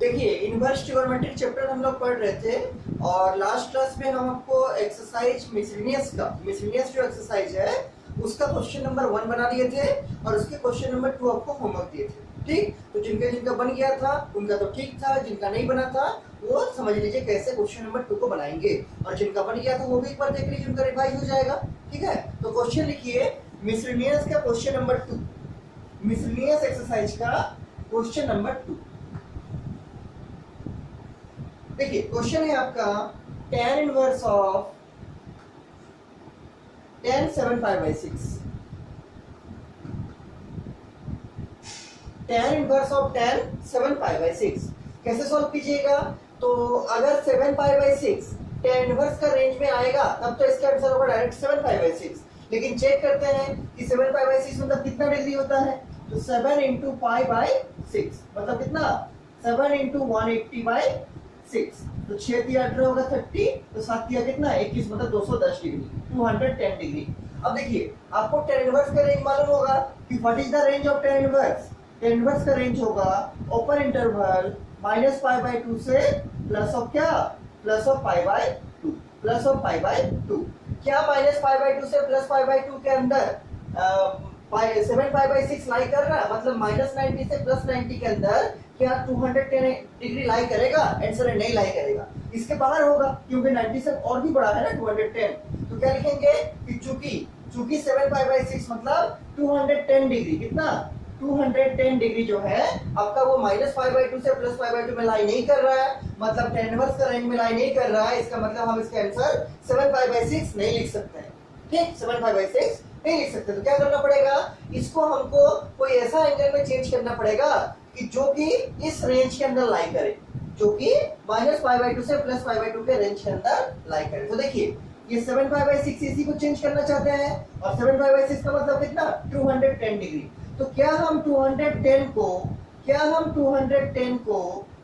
देखिए inverse trigonometric chapter हम लोग पढ़ रहे थे और लास्ट क्लास में हम आपको एक्सरसाइज मिसलिनियस जो एक्सरसाइज है उसका क्वेश्चन नंबर 1 बना दिए थे और उसके क्वेश्चन नंबर 2 आपको होमवर्क दिए थे। ठीक, तो जिनका बन गया था उनका तो ठीक था, जिनका नहीं बना था वो समझ लीजिए कैसे क्वेश्चन नंबर 2 को बनाएंगे, और जिनका बन गया था वो भी एक बार देख लीजिए, उनका रिवाइज हो जाएगा। ठीक है, तो क्वेश्चन लिखिए मिसलिनियस का क्वेश्चन नंबर 2, मिसलिनियस एक्सरसाइज का क्वेश्चन नंबर 2। देखिए क्वेश्चन है आपका tan inverse of tan 7π/6, tan inverse of tan 7π/6 कैसे सॉल्व कीजिएगा? तो अगर 7π/6 tan इनवर्स का रेंज में आएगा तब तो इसका आंसर होगा डायरेक्ट 7π/6, लेकिन चेक करते हैं कि 7π/6 मतलब कितना डिग्री होता है, तो 7 × π/6 मतलब कितना, 7 × 180/6, तो 6 × 18 होगा 30, तो 7 × कितना 21 मतलब 210 डिग्री, 210 डिग्री। अब देखिए आपको tan इनवर्स का रेंज मालूम होगा कि what is the range of tan inverse. tan inverse का रेंज होगा ओपन इंटरवल -π/2 से प्लस ऑफ क्या, प्लस ऑफ π/2, प्लस ऑफ π/2। क्या -π/2 से प्लस π/2 के अंदर 7π/6 लाई कर रहा है, मतलब -90 से +90 के अंदर क्या 210 डिग्री लाई करेगा? आंसर है नहीं लाई करेगा, इसके बाहर होगा क्योंकि 90 से और भी बड़ा है ना 210। तो क्या लिखेंगे कि चूंकि 7π/6 मतलब 210 डिग्री, कितना 210 डिग्री जो है आपका वो -π/2 से +π/2 में लाई नहीं कर रहा है, मतलब tan इनवर्स का रेंज में लाई नहीं कर रहा है, इसका मतलब हम इसका आंसर 7π/6 नहीं लिख सकते हैं। ठीक, 7π/6 नहीं लिख सकते, तो क्या करना पड़ेगा, इसको हमको कोई ऐसा एंगल में चेंज करना पड़ेगा कि जो कि इस रेंज के अंदर लाई करे, जो कि -π/2 से +π/2 के रेंज के अंदर लाई करे। तो देखिए ये 7π/6 इसी को चेंज करना चाहते हैं और 7π/6 का मतलब कितना 210 डिग्री। तो क्या हम 210 को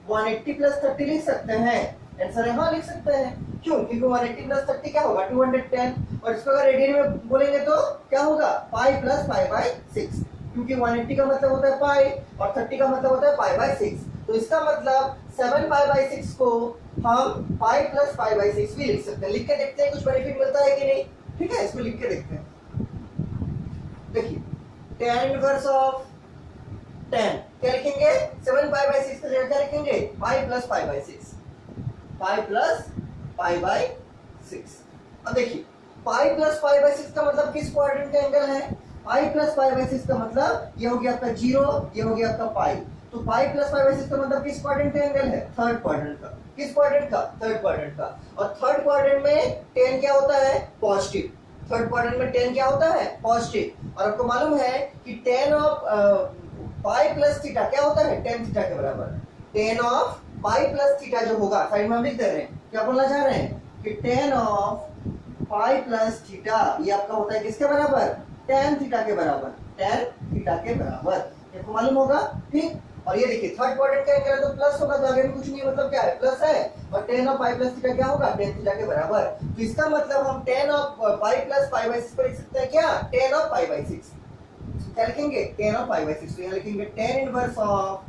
180 + 30 लिख सकते हैं? आंसर है हाँ लिख सकते हैं। क्यों? क्योंकि 180 + 30 क्या होगा 210, और इसको अगर रेडियन में बोलेंगे तो क्या होगा π + π/6, क्योंकि 180 का मतलब होता है पाई और 30 का मतलब होता है π/6, तो इसका मतलब 7π/6 को हम π + π/6 भी लिख सकते हैं। लिख के देखते हैं कुछ बेनिफिट मिलता है कि नहीं। ठीक है, इसको लिख के देखते हैं। देखिए tan इनवर्स ऑफ tan क्या लिखेंगे, 7π/6 की जगह क्या लिखेंगे π + π/6, π + π/6। अब देखिए π + π/6 का मतलब किस क्वाड्रेंट का एंगल है, π + π/6 का मतलब ये हो गया आपका 0, ये हो गया आपका पाई, तो π + π/6 का मतलब किस क्वाड्रेंट का एंगल है, थर्ड क्वाड्रेंट का। किस क्वाड्रेंट का, थर्ड क्वाड्रेंट का। और थर्ड क्वाड्रेंट में tan क्या होता है, पॉजिटिव। थर्ड क्वाड्रेंट में tan क्या होता है, पॉजिटिव। और आपको मालूम है कि tan ऑफ π + थीटा क्या होता है, tan थीटा के बराबर। tan ऑफ π + थीटा जो होगा, साइड में हम लिख दे रहे हैं, क्या बोलना चाह रहे हैं कि tan ऑफ π + थीटा ये आपका होता है किसके बराबर, tan थीटा के बराबर, tan थीटा के बराबर, आपको मालूम होगा। ठीक, और ये देखिए थर्ड क्वाड्रेंट का एंगल तो प्लस होगा, तो आगे में कुछ नहीं, मतलब क्या है प्लस है, और tan ऑफ π + थीटा क्या होगा, tan थीटा के बराबर। तो इसका मतलब हम tan ऑफ π + π/6 पर लिख सकते हैं क्या, tan ऑफ π/6। क्या लिखेंगे, tan ऑफ π/6, तो यहाँ लिखेंगे tan inverse of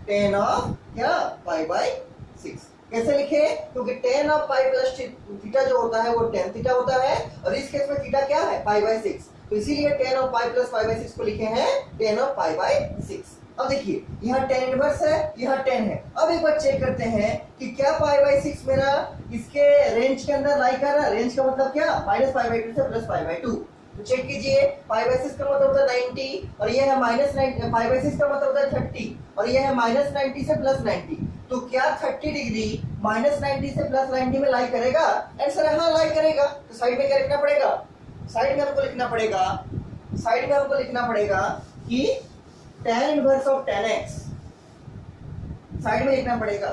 tan of क्या π/6। कैसे लिखे, क्योंकि tan ऑफ π + थीटा जो होता है वो tan थीटा होता है, और इस केस में थीटा क्या है π/6, तो इसीलिए tan ऑफ π + π/6 को लिखे हैं tan ऑफ π/6। अब देखिए यहाँ tan इनवर्स है, यहाँ tan है। अब एक बार चेक करते हैं कि क्या π/6 मेरा इसके रेंज के अंदर लाई कर रहा है। रेंज का मतलब क्या, -π/2 से +π/2। तो चेक कीजिए π/6 का मतलब होता है 90, और ये है -9, π/6 का मतलब होता है 30, और ये है -90 से +90। तो क्या 30 डिग्री -90 से +90 में लाई करेगा? आंसर है हाँ लाई करेगा। तो साइड में क्या लिखना पड़ेगा, साइड में हमको लिखना पड़ेगा कि tan inverse of tan x, side में लिखना पड़ेगा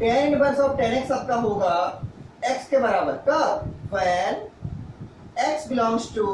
tan inverse of tan x आपका होगा x के बराबर। कब, when x belongs to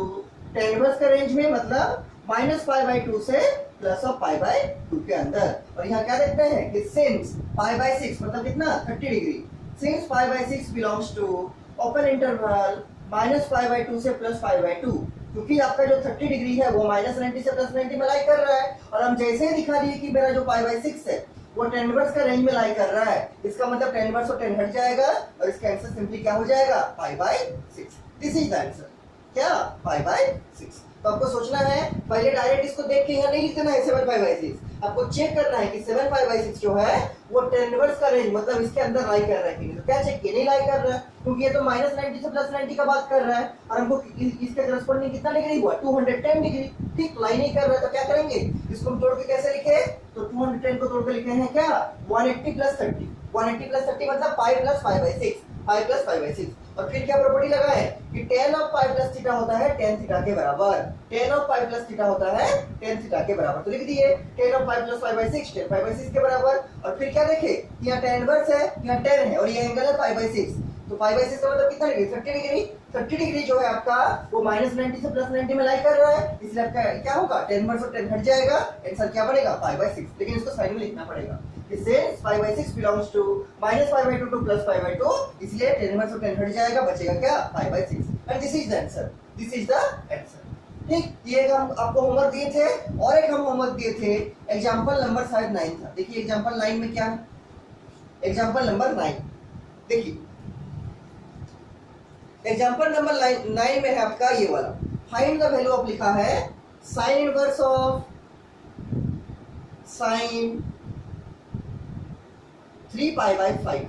tan inverse का रेंज में, मतलब -π/2 से प्लस ऑफ π/2 के अंदर। और यहाँ क्या देखते हैं कि सिंस π/6 मतलब कितना 30 degree, since π/6 belongs to open interval -π/2 से +π/2, क्योंकि आपका जो 30 डिग्री है वो -90 से +90 में लाई कर रहा है, और हम जैसे ही दिखा दिए कि मेरा जो π/6 है वो tan इनवर्स का रेंज में लाई कर रहा है, इसका मतलब tan इनवर्स और tan हट जाएगा और इसका आंसर सिंपली क्या हो जाएगा, π/6। दिस इज द आंसर, क्या π/6। तो आपको सोचना है, पहले डायरेक्ट इसको देख के यहाँ नहीं लिख देना है 7π/6, आपको चेक करना है कि 7π/6 जो है वो tan इनवर्स का रेंज मतलब इसके अंदर लाई कर रहा है कि नहीं। तो क्या चेक किया, नहीं लाई कर रहा है, क्योंकि ये तो -90 से +90 का बात कर रहा है और हमको इसके करस्पॉन्डिंग कितना डिग्री हुआ, 210 डिग्री। ठीक, लाई नहीं कर रहा है तो क्या करेंगे, इसको हम तोड़ के कैसे लिखे, तो 210 को तोड़ के लिखे हैं क्या, 180 + 30, 180 + 30 मतलब π + π/6, π + π/6। और फिर क्या प्रॉपर्टी लगाए कि tan ऑफ π + थीटा होता है tan थीटा के बराबर, tan ऑफ π + थीटा होता है tan थीटा के बराबर। तो लिख दिए tan ऑफ π + π/6 tan π/6 के बराबर। और फिर क्या देखे, यहाँ tan इनवर्स है, यहाँ tan है और ये एंगल है π/6, तो π/6 का मतलब कितना डिग्री, 30 डिग्री। 30 डिग्री जो है आपका वो -90 से +90 में लाई कर रहा है, इसलिए आपका क्या होगा, tan इनवर्स और tan हट जाएगा, आंसर क्या बनेगा, π/6। लेकिन इसको साइड में लिखना पड़ेगा, since π/6 belongs to -π/2 to +π/2, इसलिए tan इनवर्स और tan हट जाएगा, बचेगा क्या, π/6। And this is the answer, this is the answer. ठीक, ये हम आपको होमवर्क दिए थे और एक हम होमवर्क दिए थे, एग्जांपल नंबर शायद 9 था। देखिए एग्जांपल 9 में क्या है, एग्जांपल नंबर 9 देखिए, एग्जांपल नंबर 9 में है आपका ये वाला, फाइंड द वैल्यू ऑफ, लिखा है sine inverse of sine 3π/5,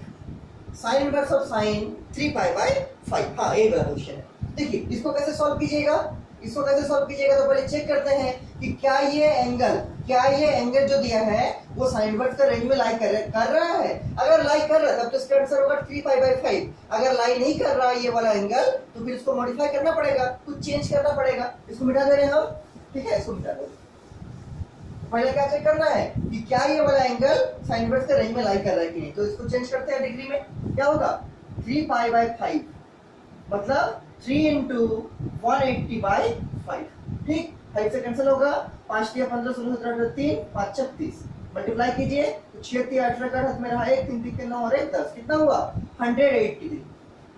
sine inverse of sine 3π/5। हाँ, ये वाला क्वेश्चन है। देखिए इसको कैसे सॉल्व कीजिएगा, इसको कैसे सॉल्व कीजिएगा, तो पहले चेक करते हैं कि क्या ये एंगल जो दिया है वो साइन इनवर्स का रेंज में लाई कर रहा है। अगर लाई कर रहा है तब तो इसका आंसर होगा 3π/5। अगर लाई नहीं कर रहा है ये वाला एंगल, तो फिर इसको मॉडिफाई करना पड़ेगा, कुछ चेंज करना पड़ेगा। इसको मिटा दे रहे हैं हम, ठीक है, इसको मिटा दे। पहले क्या चेक करना है कि क्या ये वाला एंगल साइन इनवर्स के रेंज में लाई कर रहा है कि नहीं। तो इसको चेंज करते हैं डिग्री में, क्या होगा 3π/5 मतलब 3 × 180/5। ठीक, 5 से कैंसिल होगा, 5 × 15 16 17 18 3 5 36, मल्टीप्लाई कीजिए तो 6 3 18 का हाथ में रहा 1 3 3 9 और 1 10, कितना हुआ 108 डिग्री।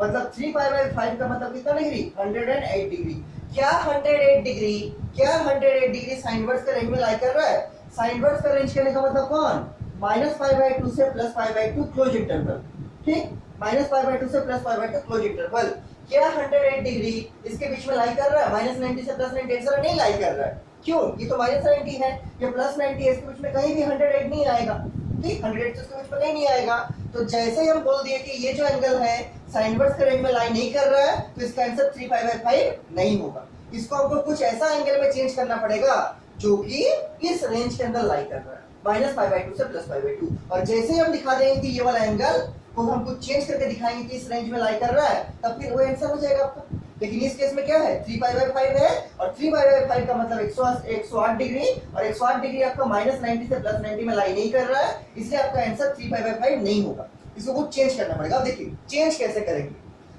मतलब 3π/5 का मतलब कितना डिग्री, 108 डिग्री। क्या 108 डिग्री साइन इनवर्स का रेंज में लाई कर रहा है। साइन इनवर्स का रेंज करने का मतलब कौन, -π/2 से +π/2 क्लोज इंटरवल। ठीक, -π/2 से +π/2 क्लोज इंटरवल। क्या 108 डिग्री इसके बीच में लाई कर रहा है, -90 से +90 आंसर नहीं लाई कर रहा है। क्यों, ये तो -90 है, ये +90 है, इसके बीच में कहीं भी 108 नहीं आएगा। ठीक, 108 से इसके बीच में कहीं नहीं आएगा। तो जैसे ही हम बोल दिए कि ये जो एंगल है साइन इनवर्स के रेंज में लाई नहीं कर रहा है, तो इसका आंसर 3π/5 नहीं होगा। इसको हमको कुछ ऐसा एंगल में चेंज करना पड़ेगा जो कि इस रेंज के अंदर लाई कर रहा है, -π/2 से +π/2। और जैसे ही हम दिखा देंगे कि ये वाला एंगल को हम कुछ चेंज करके दिखाएंगे कि इस रेंज में लाई कर रहा है, तब फिर वो आंसर हो जाएगा आपका। लेकिन इस केस में क्या है, 3π/5 है और 3π/5 का मतलब 108 डिग्री, और 108 डिग्री आपका -90 से +90 में लाई नहीं कर रहा है, इसलिए आपका आंसर 3π/5 नहीं होगा। इसको कुछ चेंज करना पड़ेगा। अब देखिए चेंज कैसे करेंगे,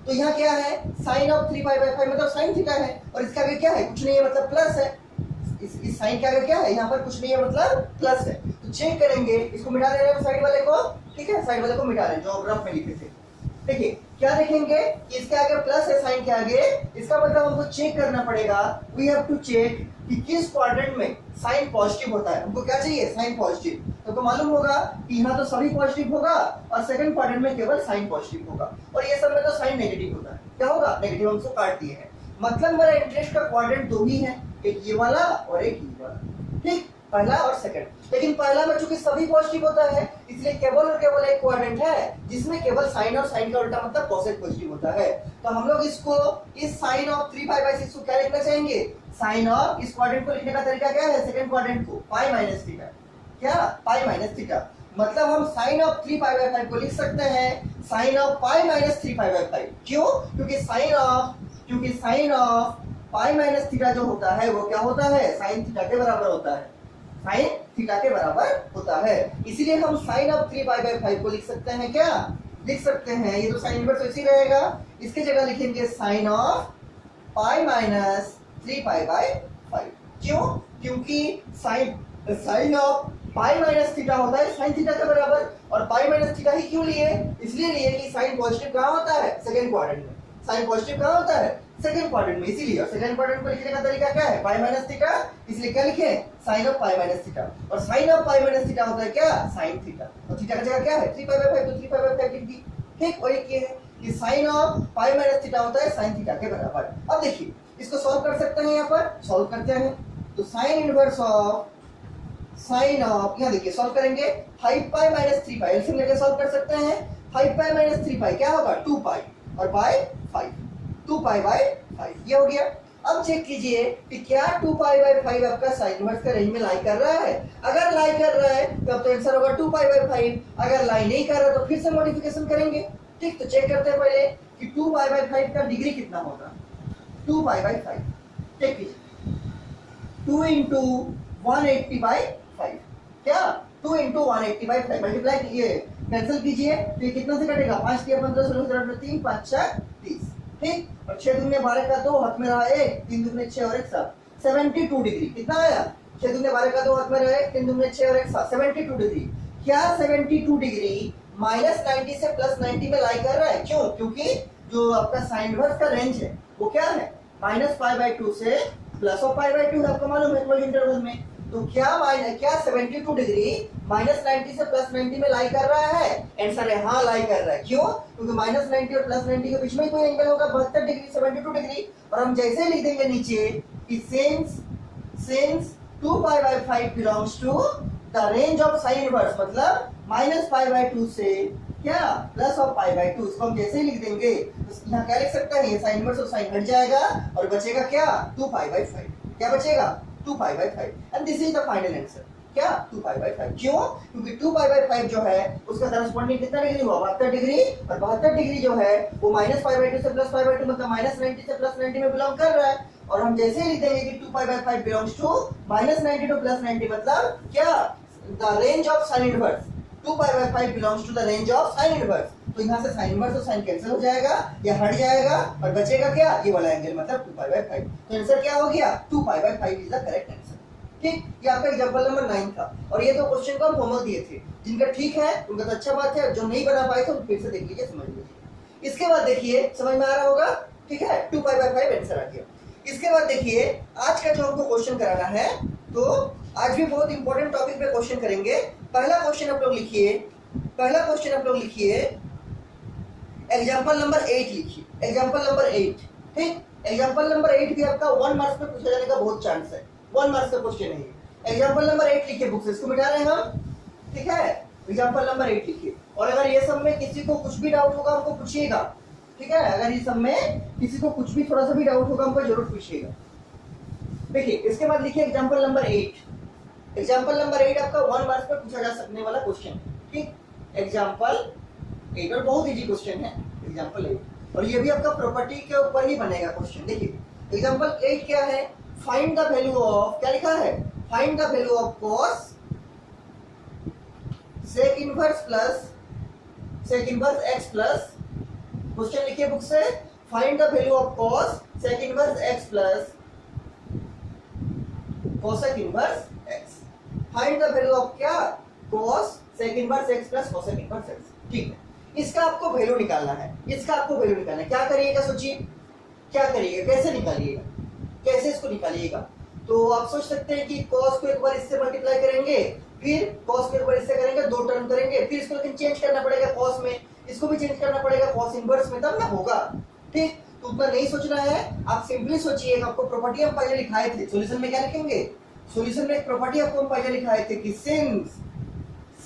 तो यहाँ क्या है, साइन ऑफ 3π/5 मतलब साइन थीटा है, और इसका आगे क्या है, कुछ नहीं है मतलब प्लस है। इस साइन के आगे क्या है, यहाँ पर कुछ नहीं है मतलब प्लस है। तो चेक करेंगे, इसको मिटा दे रहे हैं साइड वाले को, ठीक है, साइड वाले को मिटा रहे हैं जो ग्राफ में लिखे थे। देखिए क्या देखेंगे कि इसके आगे प्लस है साइन के आगे, इसका मतलब हमको चेक करना पड़ेगा, वी हैव टू चेक कि किस क्वाड्रेंट में साइन पॉजिटिव होता है। हमको क्या चाहिए, साइन पॉजिटिव। तो मालूम होगा कि यहाँ तो सभी पॉजिटिव होगा और सेकंड क्वाड्रेंट में केवल साइन पॉजिटिव होगा, और ये सब में तो साइन नेगेटिव होता है। क्या होगा, नेगेटिव। हम उसको काट दिए हैं। मतलब मेरा इंटरेस्ट का क्वाड्रेंट दो ही है, एक ये वाला और एक ये वाला। ठीक, पहला और सेकंड। लेकिन पहला में चूंकि सभी पॉजिटिव होता है, इसलिए केवल और केवल एक क्वाड्रेंट है जिसमें केवल साइन और साइन का उल्टा मतलब कोसेक पॉजिटिव होता है। तो हम लोग इसको, इस साइन ऑफ 3π/6 को क्या लिखना चाहेंगे, साइन ऑफ, इस क्वाड्रेंट को लिखने का तरीका क्या है, सेकंड क्वाड्रेंट को π-θ। क्या, π-θ। मतलब हम साइन ऑफ 3π/5 को लिख सकते हैं साइन ऑफ π-3π/5। क्यों, क्योंकि साइन ऑफ π-θ जो होता है वो क्या होता है, साइन थीटा के बराबर होता है, साइन थीटा के बराबर होता है। इसलिए हम साइन ऑफ 3π/5 को लिख सकते हैं, क्या लिख सकते हैं, ये तो साइन इनवर्स वैसे ही रहेगा, इसके जगह लिखेंगे साइन ऑफ π-3π/5। क्यों, क्योंकि साइन ऑफ π-θ होता है साइन थीटा के बराबर, और π-θ ही क्यों लिए, इसलिए लिए कि साइन पॉजिटिव कहाँ होता है, सेकंड क्वाड्रेंट में। साइन पॉजिटिव कहाँ होता है, सेकंड क्वाड्रेंट में, इसीलिए। और सेकंड क्वाड्रेंट को लिखने का तरीका क्या है, पाई माइनस थीटा, इसलिए क्या लिखे, sine of pi minus theta. और sine of pi minus theta होता है क्या, साइन थीटा। और थीटा का जगह क्या है, 3 पाई बाय 5, तो 3 पाई बाय 5 लिख दी। ठीक, और ये है कि sine of pi minus theta होता है साइन थीटा के बराबर। अब देखिए इसको सॉल्व कर सकते हैं, यहाँ पर सॉल्व करते हैं। तो sign inverse of sign of, यहाँ देखिए सॉल्व करेंगे, 5 पाई माइनस 3 पाई एलसीएम लेके सॉल्व कर सकते हैं। 5 पाई माइनस 3 पाई क्या होगा, 2 पाई, और बाय 5, 2 पाई बाय 5, ये हो गया। अब चेक कीजिए कि क्या 2 पाई बाय 5 आपका साइन इनवर्स का रेंज में लाई कर रहा है। अगर लाई कर रहा है तो अब तो आंसर होगा 2 पाई बाय 5। अगर लाई नहीं कर रहा तो फिर से मॉडिफिकेशन करेंगे। ठीक, तो चेक करते हैं पहले कि 2 पाई बाय 5 का डिग्री कितना होगा, 2 पाई बाय 5। चेक कीजिए, 2 इंटू 180 बाय 5, क्या 2 इंटू 180 बाय 5 मल्टीप्लाई कीजिए, कैंसिल कीजिए, तो ये कितना से कटेगा, 5 दिया 15, 16 3, 5 4 30। ठीक, और 6 दूनी 12 का 2 हाथ में रहा 1, 3 दूनी 6 और 1 7, 72 डिग्री। कितना आया, 6 दूनी 12 का 2 हाथ में रहा 1, 3 दूनी 6 और 1 7, 72 डिग्री। क्या 72 डिग्री माइनस 90 से प्लस 90 में लाई कर रहा है, क्यों, क्योंकि जो आपका साइन इनवर्स का रेंज है वो क्या है, माइनस पाई बाय 2 से प्लस ऑफ पाई बाय 2 आपको मालूम है क्लोज इंटरवल में। तो क्या 72 डिग्री माइनस 90 से प्लस 90 में लाई कर रहा है, आंसर है हाँ लाई कर रहा है। क्यों, क्योंकि माइनस 90 और प्लस 90 के बीच में कोई एंगल होगा 72 डिग्री, 72 डिग्री। और हम जैसे लिख देंगे नीचे कि since 2 pi by 5 belongs to the range of sine inverse, मतलब माइनस पाई बाय 2 से क्या प्लस ऑफ पाई बाय 2, इसको हम जैसे ही लिख देंगे तो यहाँ क्या लिख सकते हैं, ये साइन इनवर्स और साइन हट जाएगा और बचेगा क्या 2 पाई बाय 5, क्या बचेगा 2 pi by 5, and this is the final answer, क्या 2 पाई बाय 5। क्यों, क्योंकि 2 पाई बाय 5 जो है उसका करस्पॉन्डिंग कितना डिग्री हुआ, 72 डिग्री, और 72 डिग्री जो है वो माइनस पाई बाय 2 से प्लस पाई बाय 2 मतलब माइनस 90 से प्लस 90 में बिलोंग कर रहा है। और हम जैसे ही लिख देंगे कि 2 pi by 5 belongs to minus 90 to plus 90 मतलब क्या the range of sine inverse, 2 pi by 5 belongs to the range of sine inverse. तो यहाँ से साइन इनवर्स और साइन कैंसिल हो जाएगा या हट जाएगा और बचेगा क्या, ये वाला एंगल मतलब 2 पाई बाय 5। तो आंसर क्या हो गया, 2 pi by 5 is the correct answer. ठीक, ये आपका एग्जांपल नंबर 9 था। और ये तो क्वेश्चन को हम होमवर्क दिए थे, जिनका ठीक है उनका तो अच्छा बात है, जो नहीं बना पाए थे फिर से देख लीजिए, समझ लीजिए। इसके बाद देखिए समझ में आ रहा होगा, ठीक है, 2 पाई बाय 5 आंसर आ गया। इसके बाद देखिए आज का जो हमको क्वेश्चन कराना है, तो आज भी बहुत इंपॉर्टेंट टॉपिक पे क्वेश्चन करेंगे। पहला क्वेश्चन आप लोग लिखिए, पहला क्वेश्चन आप लोग लिखिए एग्जांपल नंबर 8 लिखिए, एग्जांपल नंबर 8। ठीक, एग्जांपल नंबर 8 भी आपका 1 मार्क्स पे पूछा जाने का बहुत चांस है, 1 मार्क्स का क्वेश्चन है ये। एग्जांपल नंबर 8 लिखिए बुक से, इसको मिटा रहे हैं हम, ठीक है। एग्जांपल नंबर 8 लिखिए, और अगर ये सब में किसी को कुछ भी डाउट होगा हमको पूछिएगा, ठीक है। अगर ये सब में किसी को कुछ भी थोड़ा सा भी डाउट होगा हमको जरूर पूछिएगा। देखिए इसके बाद लिखिए एग्जांपल नंबर 8। एग्जांपल नंबर 8 आपका 1 मार्क्स पे पूछा जा सकने वाला क्वेश्चन है, ठीक। एग्जांपल 8 और बहुत इजी क्वेश्चन है एग्जांपल 8, और ये भी आपका प्रॉपर्टी के ऊपर ही बनेगा क्वेश्चन। देखिए एग्जांपल 8 क्या है, फाइंड द वैल्यू ऑफ, क्या लिखा है, find the value of cos sec inverse plus sec inverse x plus, question लिखिए बुक से, find the value of cos sec inverse x plus cosec inverse x, find the value of क्या, cos sec inverse x plus cosec inverse x। ठीक है, इसका आपको value निकालना है, इसका आपको वैल्यू निकालना है। क्या करिएगा सोचिए, क्या करिएगा, कैसे निकालिएगा, कैसे इसको निकालिएगा। तो आप सोच सकते हैं कि cos को एक बार इससे मल्टीप्लाई करेंगे, फिर cos को एक बार इससे करेंगे, 2 टर्म करेंगे, फिर इसको लेकिन चेंज करना पड़ेगा cos में, इसको भी चेंज करना पड़ेगा cos इनवर्स में, तब ना होगा। ठीक, तो उतना नहीं सोचना है, आप सिंपली सोचिएगा। आपको प्रॉपर्टी हम पहले लिखाए थे, सॉल्यूशन में क्या लिखेंगे, सॉल्यूशन में एक प्रॉपर्टी आपको हम पहले लिखाए थे कि since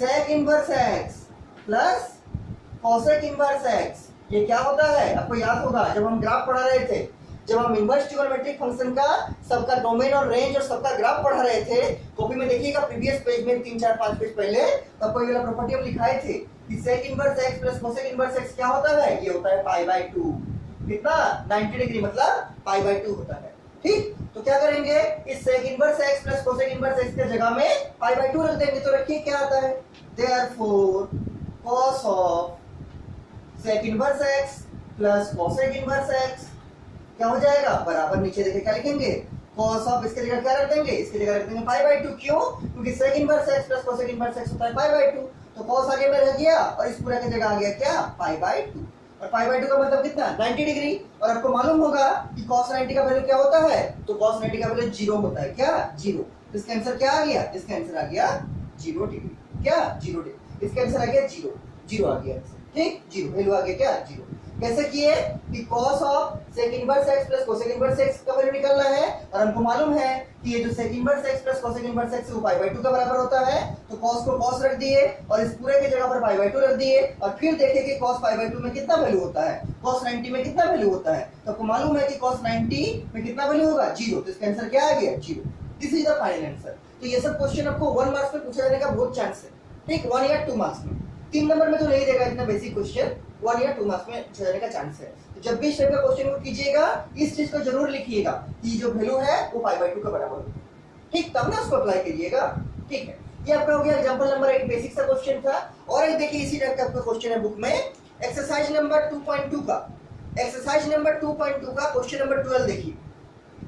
sec inverse x plus cosec inverse x, ये क्या होता है आपको याद होगा जब हम ग्राफ पढ़ा रहे थे, जब हम इनवर्स ट्रिग्नोमेट्रिक फंक्शन का सबका डोमेन और रेंज और सबका ग्राफ पढ़ा रहे थे। कॉपी में देखिएगा प्रीवियस पेज में 3 4 5 पेज पहले, तब कोई वाला प्रॉपर्टी हम लिखाए थे कि sec inverse x plus cosec inverse x क्या होता है, ये होता है पाई बाय 2, कितना 90 डिग्री मतलब पाई बाय 2 होता है। ठीक, तो क्या करेंगे, इस sec inverse x plus cosec inverse x के जगह में पाई बाय 2 रख देंगे। तो रखिए क्या आता है, therefore cos of sec inverse x plus cosec inverse x क्या हो जाएगा, बराबर नीचे देखिए क्या लिखेंगे, cos ऑफ, इसके जगह क्या रख देंगे, इसके जगह रख देंगे पाई बाय 2। क्यों, क्योंकि sec inverse x plus cosec inverse x होता है पाई बाय 2, तो cos आगे में रह गया और इस पूरा की जगह आ गया क्या, पाई बाय 2। और पाई बाय 2 का मतलब कितना 90 डिग्री। और आपको मालूम होगा कि cos 90 का वैल्यू क्या होता है, तो cos 90 का वैल्यू 0 होता है। क्या 0। इसका आंसर क्या आ गया, इसका आंसर आ गया 0 डिग्री। क्या 0 डिग्री, इसका आंसर आ गया 0, 0 आ गया आंसर। ठीक 0 वैल्यू आ गया क्या 0। कैसे किए कि cos of sec inverse x plus cosec inverse x का वैल्यू निकालना है। और हमको मालूम है कि ये जो sec inverse x plus cosec inverse x वो पाई बाय 2 का बराबर होता है। तो cos को cos रख दिए और इस पूरे की जगह पर पाई बाय 2 रख दिए और फिर देखे कि cos पाई बाय 2 में कितना वैल्यू होता है, cos 90 में कितना वैल्यू होता है। तो आपको मालूम है कि cos 90 में कितना वैल्यू होगा 0। तो इसका आंसर क्या आ गया 0। This is the final answer. तो ये सब क्वेश्चन आपको 1 मार्क्स में पूछा जाने का बहुत चांस है। ठीक 1 या 2 मार्क्स में, 3 नंबर में तो नहीं देगा इतना बेसिक क्वेश्चन, 1 या 2 मार्क्स में पूछा जाने का चांस है। तो जब भी इस टाइप का क्वेश्चन को कीजिएगा इस चीज को जरूर लिखिएगा कि जो वैल्यू है वो पाई बाय 2 का बराबर होगा। ठीक तब ना उसको अप्लाई करिएगा। ठीक है, ये आपका हो गया एग्जांपल नंबर 1 बेसिक सा क्वेश्चन था। और एक देखिए इसी टाइप का आपका क्वेश्चन है बुक में एक्सरसाइज नंबर 2.2 का, एक्सरसाइज नंबर 2.2 का क्वेश्चन नंबर 12 देखिए।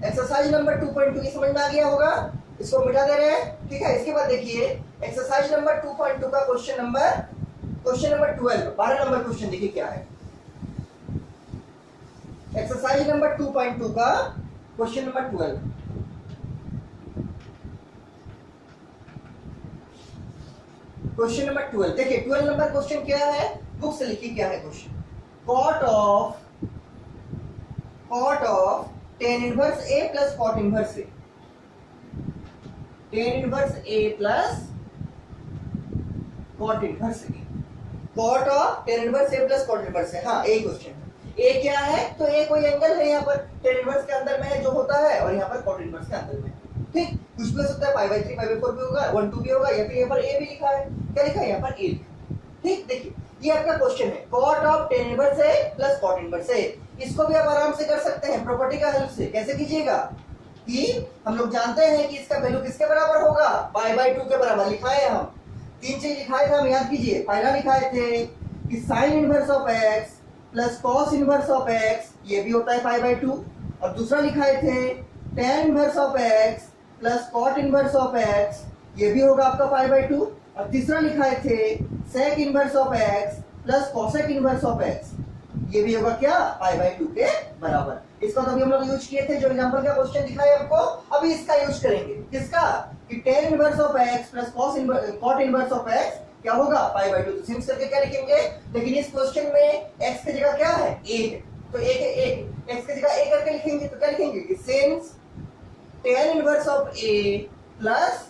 एक्सरसाइज नंबर 2.2 की समझ में आ गया होगा, इसको मिटा दे रहे हैं। ठीक है, इसके बाद देखिए एक्सरसाइज नंबर 2.2 का क्वेश्चन नंबर 12, 12 नंबर क्वेश्चन देखिए क्या है। एक्सरसाइज नंबर 2.2 का क्वेश्चन नंबर 12। क्वेश्चन नंबर 12 देखिए 12 नंबर क्वेश्चन क्या है, बुक से लिखिए क्या है question. cot of tan inverse a plus cot inverse a, tan inverse a plus cot inverse a, cot of tan inverse a plus cot inverse a। हाँ एक question a क्या है, तो a कोई एंगल है यहाँ पर tan इनवर्स के अंदर में जो होता है और यहाँ पर cot इनवर्स के अंदर में। ठीक कुछ भी हो सकता है, पाई बाय 3 पाई बाय 4 भी होगा, 1 2 भी होगा, या फिर यहाँ पर a भी लिखा है। क्या लिखा है यहाँ पर a लिखा। ठीक देखिए ये आपका क्वेश्चन है cot of tan inverse a plus cot inverse a। इसको भी आप आराम से कर सकते हैं प्रॉपर्टी का हेल्प से। कैसे कीजिएगा कि हम लोग जानते हैं कि इसका वैल्यू किसके बराबर होगा, पाई बाय 2 के बराबर लिखा है। हम 3 चीज लिखाए थे, हम याद कीजिए। पहला लिखाए थे कि sin inverse of x plus cos inverse of x, ये भी होता है पाई बाय 2। और दूसरा लिखाए थे tan inverse of x plus cot inverse of x, ये भी होगा आपका पाई बाय 2। और तीसरा लिखाए थे sec inverse of x plus cosec inverse of x, ये भी होगा क्या पाई बाय 2 के बराबर। इसका तो अभी हम लोग यूज किए थे जो एग्जांपल का क्वेश्चन दिखाया आपको। अभी इसका यूज करेंगे किसका कि tan inverse of x plus cot inverse of x क्या होगा पाई बाय 2। तो सिंपल करके क्या लिखेंगे, लेकिन इस क्वेश्चन में x की जगह क्या है a है, तो a के a x की जगह a करके लिखेंगे। तो क्या लिखेंगे कि since tan inverse of a plus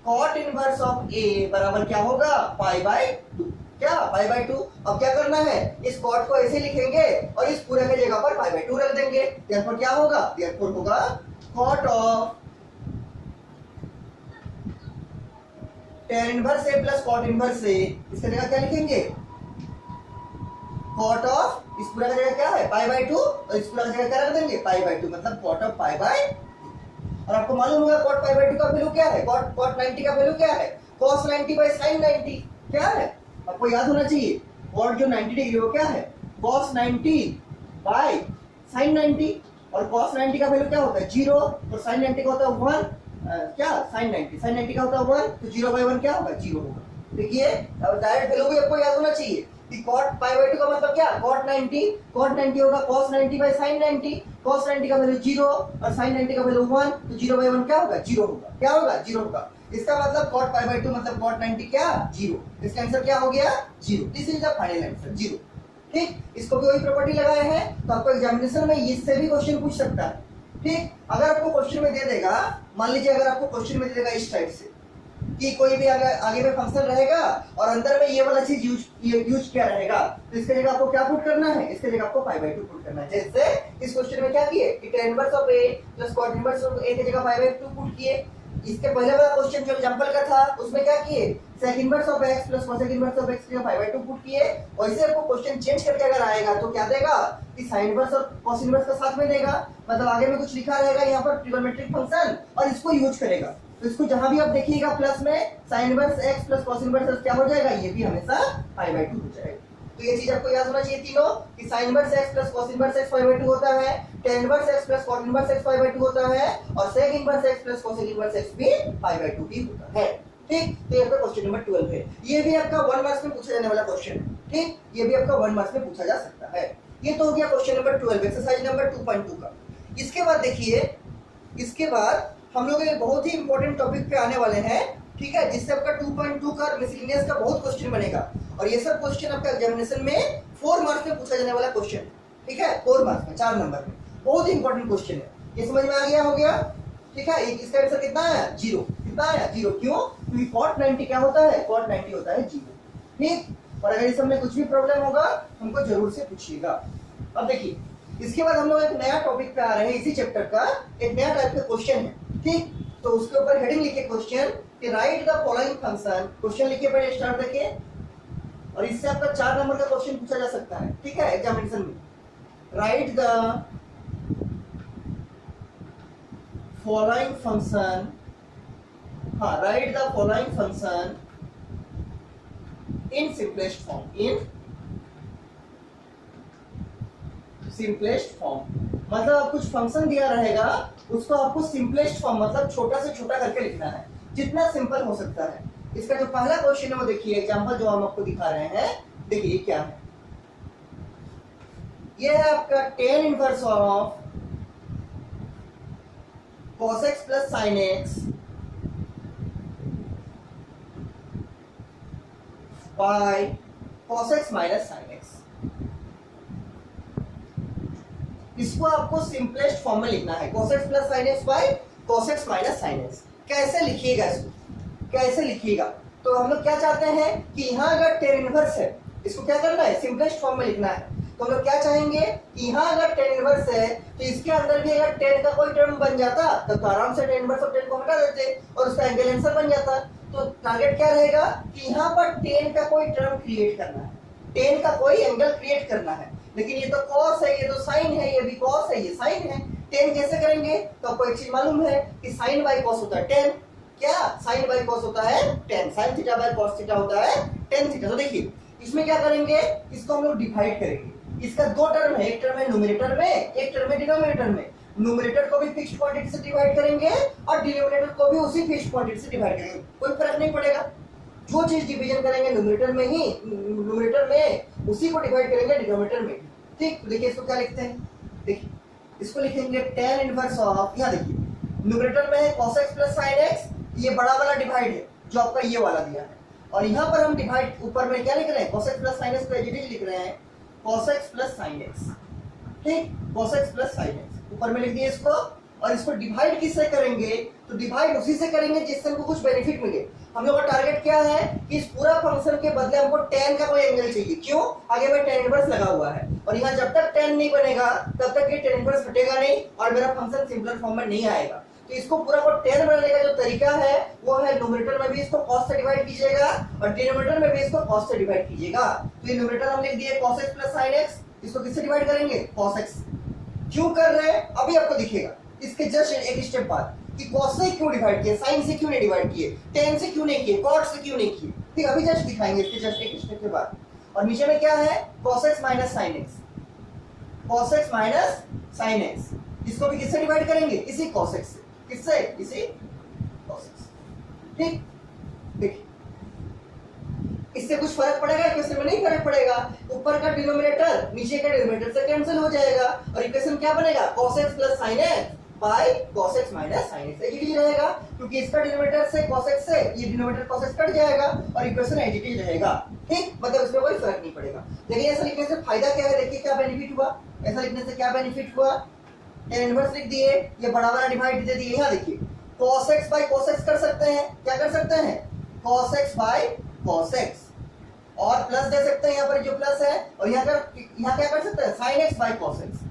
cot inverse of a बराबर क्या होगा पाई बाय 2। क्या पाई बाय 2। अब क्या करना है, इस cot को ऐसे लिखेंगे और इस पूरे की जगह पर पाई बाय 2 रख देंगे। therefore क्या होगा, therefore होगा cot of tan inverse a plus cot inverse a, इसकी जगह क्या लिखेंगे cot ऑफ, इस पूरा की जगह क्या है पाई बाय 2 और इस पूरा की जगह क्या रख देंगे पाई बाय 2, मतलब cot ऑफ पाई बाय। और आपको मालूम होगा cot पाई बाय 2 का वैल्यू क्या है, cot 90 का वैल्यू क्या है cos 90 बाय sin 90 क्या है, आपको याद होना चाहिए। cot जो 90 डिग्री वो क्या है cos 90 बाय sin 90, और cos 90 का वैल्यू क्या होता है 0 और sin 90 का होता है 1। क्या sin 90 का होता है 1, तो 0 बाय 1 क्या होगा 0 होगा। देखिए अब डायरेक्ट वैल्यू भी आपको याद होना चाहिए कि cot पाई बाय 2 का मतलब क्या cot 90 होगा cos 90 बाय sin 90, cos 90 का वैल्यू 0 और sin 90 का वैल्यू 1, तो 0 बाय 1 क्या होगा 0 होगा। क्या होगा 0 होगा। इसका मतलब cot पाई बाय 2 मतलब cot 90 क्या 0। इसका आंसर क्या हो गया 0। This is the final answer 0। ठीक इसको भी वही प्रॉपर्टी लगाए हैं, तो आपको एग्जामिनेशन में इससे भी क्वेश्चन पूछ सकता है। ठीक अगर आपको क्वेश्चन में दे देगा, मान लीजिए अगर आपको क्वेश्चन में दे देगा इस टाइप से कि कोई भी आगे में फंक्शन रहेगा और अंदर में ये वाला चीज यूज किया रहेगा, तो इसके जगह आपको क्या पुट करना है, इसके जगह आपको पाई बाय 2 पुट करना है। जैसे इस क्वेश्चन में क्या किए कि tan inverse of a plus cot inverse of a की जगह पाई बाय 2 पुट किए। इसके पहले वाला क्वेश्चन जो एग्जांपल का था उसमें क्या किए sec inverse of x plus cosec inverse of x की जगह पाई बाय 2 पुट किए। वैसे आपको क्वेश्चन चेंज करके अगर आएगा तो क्या देगा कि sin इनवर्स और cos इनवर्स का साथ में देगा, मतलब आगे में कुछ लिखा रहेगा यहाँ पर ट्रिगोनोमेट्रिक फंक्शन और इसको यूज करेगा। तो इसको जहां भी आप देखिएगा प्लस में sin inverse x plus cos inverse x क्या हो जाएगा, ये भी हमेशा पाई बाय 2 हो जाएगा। तो ये चीज आपको याद होना चाहिए तीनों कि sin inverse x plus cos inverse x pi by 2 होता है, tan inverse x plus cot inverse x pi by 2 होता है और sec inverse x plus cosec inverse x भी पाई बाय 2 ही होता है। ठीक, तो ये आपका क्वेश्चन नंबर 12 है। ये भी आपका 1 मार्क्स में पूछा जाने वाला क्वेश्चन है। ठीक, ये भी आपका 1 मार्क्स में पूछा जा सकता है। ये तो हो गया क्वेश्चन नंबर 12 एक्सरसाइज नंबर 2.2 का। इसके बाद देखिए, इसके बाद हम लोग एक बहुत ही इंपॉर्टेंट टॉपिक पे आने वाले हैं, ठीक है, जिससे आपका 2.2 का मिसलेनियस का बहुत क्वेश्चन बनेगा और ये सब क्वेश्चन आपका एग्जामिनेशन में 4 मार्क्स में पूछा जाने वाला क्वेश्चन, ठीक है, 4 मार्क्स में 4 नंबर में, बहुत ही इंपॉर्टेंट क्वेश्चन है। ये समझ में आ गया हो गया, ठीक है। इसका आंसर कितना आया? 0। कितना आया? 0। क्यों? क्योंकि cot 90 क्या होता है? cot 90 होता है 0। ठीक, और अगर इस में कुछ भी प्रॉब्लम होगा हमको जरूर से पूछिएगा। अब देखिए, इसके बाद हम लोग एक नया टॉपिक पे आ रहे हैं, इसी चैप्टर का एक नया टाइप का क्वेश्चन है। ठीक, तो उसके ऊपर हेडिंग लिखे क्वेश्चन कि right the following function. Question लिखिए, पहले स्टार्ट देखिए, और इससे आपका 4 नंबर का क्वेश्चन पूछा जा सकता है, ठीक है, एग्जामिनेशन में। राइट द फॉलोइंग फंक्शन, हाँ, right the following function in simplest form. In simplest form मतलब आप कुछ फंक्शन दिया रहेगा, उसको आपको सिंपलेस्ट फॉर्म मतलब छोटा से छोटा करके लिखना है, जितना सिंपल हो सकता है। इसका जो पहला क्वेश्चन है वो देखिए, एग्जांपल जो हम आपको दिखा रहे हैं, देखिए क्या है। ये है आपका tan inverse of cos x plus sin x by cos x minus sin x। इसको आपको सिंपलेस्ट फॉर्म में लिखना है, cos x plus sin x by cos x minus sin x। कैसे लिखिएगा इसको, कैसे लिखिएगा? तो हम लोग क्या चाहते हैं कि यहाँ अगर tan इनवर्स है, इसको क्या करना है? सिंपलेस्ट फॉर्म में लिखना है। तो हम लोग क्या चाहेंगे कि यहाँ अगर tan इनवर्स है तो इसके अंदर भी अगर tan का कोई टर्म बन जाता तो आराम से tan इनवर्स और tan को हटा देते और उसका एंगल आंसर बन जाता। तो टारगेट क्या रहेगा कि यहाँ पर tan का कोई टर्म क्रिएट करना है, tan का कोई एंगल क्रिएट करना है। लेकिन ये तो cos है, ये तो sin है, ये भी cos है, ये sin है। tan कैसे करेंगे? तो आपको एक चीज मालूम है कि sin बाय cos होता है tan। क्या? sin बाय cos होता है tan। sin theta by cos theta होता है tan थीटा। तो देखिए इसमें क्या करेंगे, इसको हम लोग डिवाइड करेंगे। इसका 2 टर्म है, एक टर्म है न्यूमरेटर में, एक टर्म है डिनोमिनेटर में। न्यूमरेटर को भी फिक्स्ड क्वांटिटी से डिवाइड करेंगे और डिनोमिनेटर को भी उसी फिक्स्ड क्वांटिटी से डिवाइड करेंगे, कोई फर्क नहीं पड़ेगा। जो चीज डिवीजन करेंगे न्यूमरेटर में ही, न्यूमरेटर में उसी को डिवाइड करेंगे डिनोमिनेटर में। ठीक, तो देखिए इसको क्या लिखते हैं, देखिए इसको लिखेंगे tan इनवर्स ऑफ, यहाँ देखिए न्यूमरेटर में है cos x plus sin x, ये बड़ा वाला डिवाइड है जो आपका ये वाला दिया है, और यहाँ पर हम डिवाइड ऊपर में क्या लिख रहे हैं, cos x plus sin x को एडिटिव लिख रहे हैं, cos x plus sin x। ठीक, cos x plus sin x ऊपर में लिख दिए इसको, और इसको डिवाइड किससे करेंगे? तो डिवाइड उसी से करेंगे जिससे हमको कुछ बेनिफिट मिले। हम लोग का टारगेट क्या है कि इस पूरा फंक्शन के बदले हमको tan का कोई एंगल चाहिए। क्यों? आगे में tan इनवर्स लगा हुआ है और यहाँ जब तक tan नहीं बनेगा तब तक ये tan इनवर्स हटेगा नहीं और मेरा फंक्शन सिंपलर फॉर्म में नहीं आएगा। तो इसको पूरा को tan बनाने का जो तरीका है वो है न्यूमरेटर में भी इसको cos से डिवाइड कीजिएगा और डिनोमिनेटर में भी इसको cos से डिवाइड कीजिएगा। तो ये न्यूमरेटर हम लिख दिए cos x plus sin x, इसको किससे डिवाइड करेंगे? cos x। क्यों कर रहे हैं अभी आपको दिखेगा इसके जस्ट एक स्टेप बाद कि cos से क्यों डिवाइड किए, sin से क्यों नहीं डिवाइड किए, tan से क्यों नहीं किए, cot से क्यों नहीं किए। ठीक, अभी जस्ट दिखाएंगे इसके जस्ट एक स्टेप के बाद। और नीचे में क्या है? cos x minus sin x, cos x minus sin x। इसको भी किससे डिवाइड करेंगे? इसी cos x से। किससे? इसी cos x। ठीक, देखिए इससे कुछ फर्क पड़ेगा इक्वेशन में? नहीं फर्क पड़ेगा। ऊपर का डिनोमिनेटर नीचे का डिनोमिनेटर से कैंसिल हो जाएगा और इक्वेशन क्या बनेगा? cos x plus sin x by cos x minus sin x। Additive रहेगा क्योंकि इसका डिनोमिनेटर से cos x से ये डिनोमिनेटर cos x कट जाएगा और इक्वेशन एडिटिव रहेगा। ठीक, मतलब इसमें कोई फर्क नहीं पड़ेगा। देखिए ऐसा लिखने से फायदा क्या है, देखिए क्या बेनिफिट हुआ। ऐसा लिखने से क्या बेनिफिट हुआ? tan इनवर्स लिख दिए, ये बड़ा वाला डिवाइड दे दिए। यहाँ देखिए cos x by cos x कर सकते हैं, क्या कर सकते हैं? cos x by cos x और प्लस दे सकते हैं यहाँ पर जो प्लस है, और यहाँ क्या कर सकते हैं? sin x by cos x,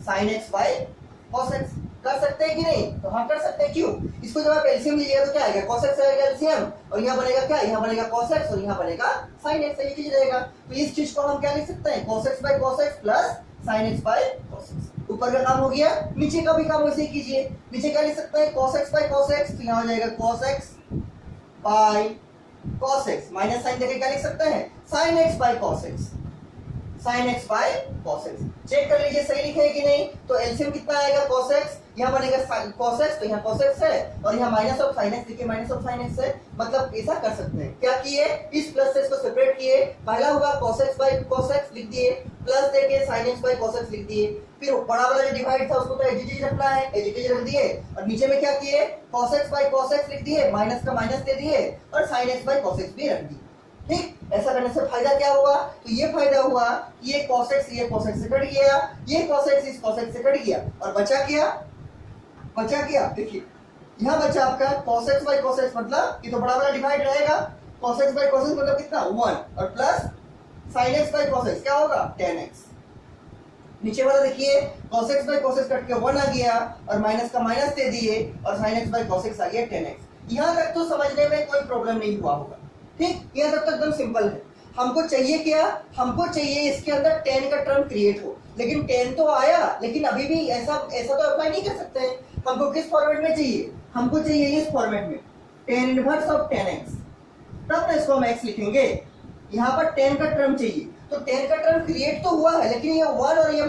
sin x by cos x कर सकते हैं कि नहीं? तो हाँ कर सकते हैं। क्यों? इसको जब आप एलसीएम लीजिएगा तो क्या आएगा? cos x आएगा एलसीएम, और यहाँ बनेगा क्या? यहाँ बनेगा cos x और यहाँ बनेगा sin x। ये चीज रहेगा। तो इस चीज को हम क्या लिख सकते हैं? cos x by cos x plus sin x by cos x। ऊपर का काम हो गया, नीचे का भी काम वैसे ही कीजिए। नीचे क्या लिख सकते हैं? cos x by cos x, तो यहाँ हो जाएगा cos x by cos x minus sine देके क्या लिख सकते हैं? sin x by cos x, sin x by cos x। Check कर लीजिए सही लिखे है कि नहीं। तो एलसीएम कितना आएगा cos x, यहाँ बनेगा cos x, तो यहाँ cos x है और यहाँ माइनस ऑफ sin x, देखिए माइनस ऑफ sin x है। मतलब ऐसा कर सकते हैं, क्या किए, इस प्लस से इसको सेपरेट किए, पहला होगा cos x by cos x लिख दिए, प्लस देके sin x by cos x लिख दिए, फिर बड़ा वाला जो डिवाइड था उसको तो एज इट इज रखना है, एज इट इज रख दिए, और नीचे में क्या किए, cos x by cos x लिख दिए, माइनस का माइनस दे दिए और sin x by cos x भी रख दिए। ठीक, ऐसा करने से फायदा क्या हुआ, तो ये फायदा हुआ कि ये cos x से कट गया, ये cos x इस cos x से कट गया, और बचा क्या देखिए, यहाँ बचा आपका cos x by cos x, मतलब ये तो बड़ा वाला डिवाइड रहेगा, cos x by cos x मतलब कितना 1, और plus sin x by cos x क्या होगा 10x। नीचे वाला देखिए cos x by cos x cut के 1 आ गया और माइनस का माइनस दे दिए और sin x by cos x आ गया 10x। यहाँ तक तो समझने में कोई प्रॉब्लम नहीं हुआ होगा। ठीक, यहाँ तक तो एकदम सिंपल है। हमको चाहिए क्या, हमको चाहिए इसके अंदर 10 का टर्म क्रिएट हो, लेकिन 10 तो आया, लेकिन अभी भी ऐसा तो अप्लाई नहीं कर सकते हैं। हमको किस फॉर्मेट में चाहिए, हमको चाहिए इस फॉर्मेट में tan इनवर्स ऑफ 10x, तब ना इसको हम x लिखेंगे। यहाँ पर 10 का टर्म चाहिए, तो 10 का टर्म क्रिएट तो हुआ है, लेकिन ये 1 और ये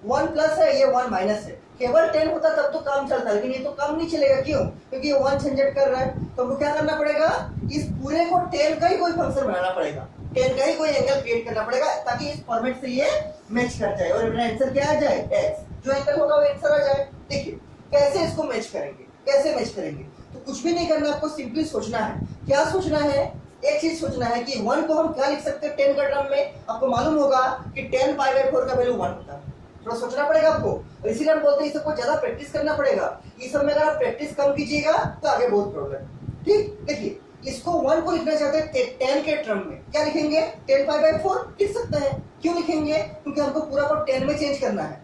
1 प्लस है, ये 1 माइनस है। केवल 10 होता तब तो काम चलता, लेकिन ये तो काम नहीं चलेगा, क्यों, क्योंकि ये 1 झंझट कर रहा है। तो हमको क्या करना पड़ेगा, इस पूरे को 10 का ही कोई फंक्शन बनाना पड़ेगा, 10 का ही कोई एंगल क्रिएट करना पड़ेगा, ताकि इस फॉर्मेट से ये मैच कर जाए और मेरा आंसर क्या आ जाए x, जो एंगल होगा वो आंसर आ जाए। देखिए कैसे इसको मैच करेंगे, तो कुछ भी नहीं करना, आपको सिंपली सोचना है। क्या सोचना है, एक चीज सोचना है कि 1 को हम क्या लिख सकते हैं 10 का टर्म में। आपको मालूम होगा कि 10 पाई बाय 4 का वैल्यू 1 होता है, थोड़ा सोचना पड़ेगा आपको, और इसीलिए हम बोलते हैं इस सबको ज्यादा प्रैक्टिस करना पड़ेगा। इस सब में अगर आप प्रैक्टिस कम कीजिएगा तो आगे बहुत प्रॉब्लम। ठीक, देखिए इसको 1 को लिखना चाहते हैं 10 के टर्म में, क्या लिखेंगे 10 पाई बाय 4 लिख सकते हैं। क्यों लिखेंगे, क्योंकि हमको पूरा को 10 में चेंज करना है।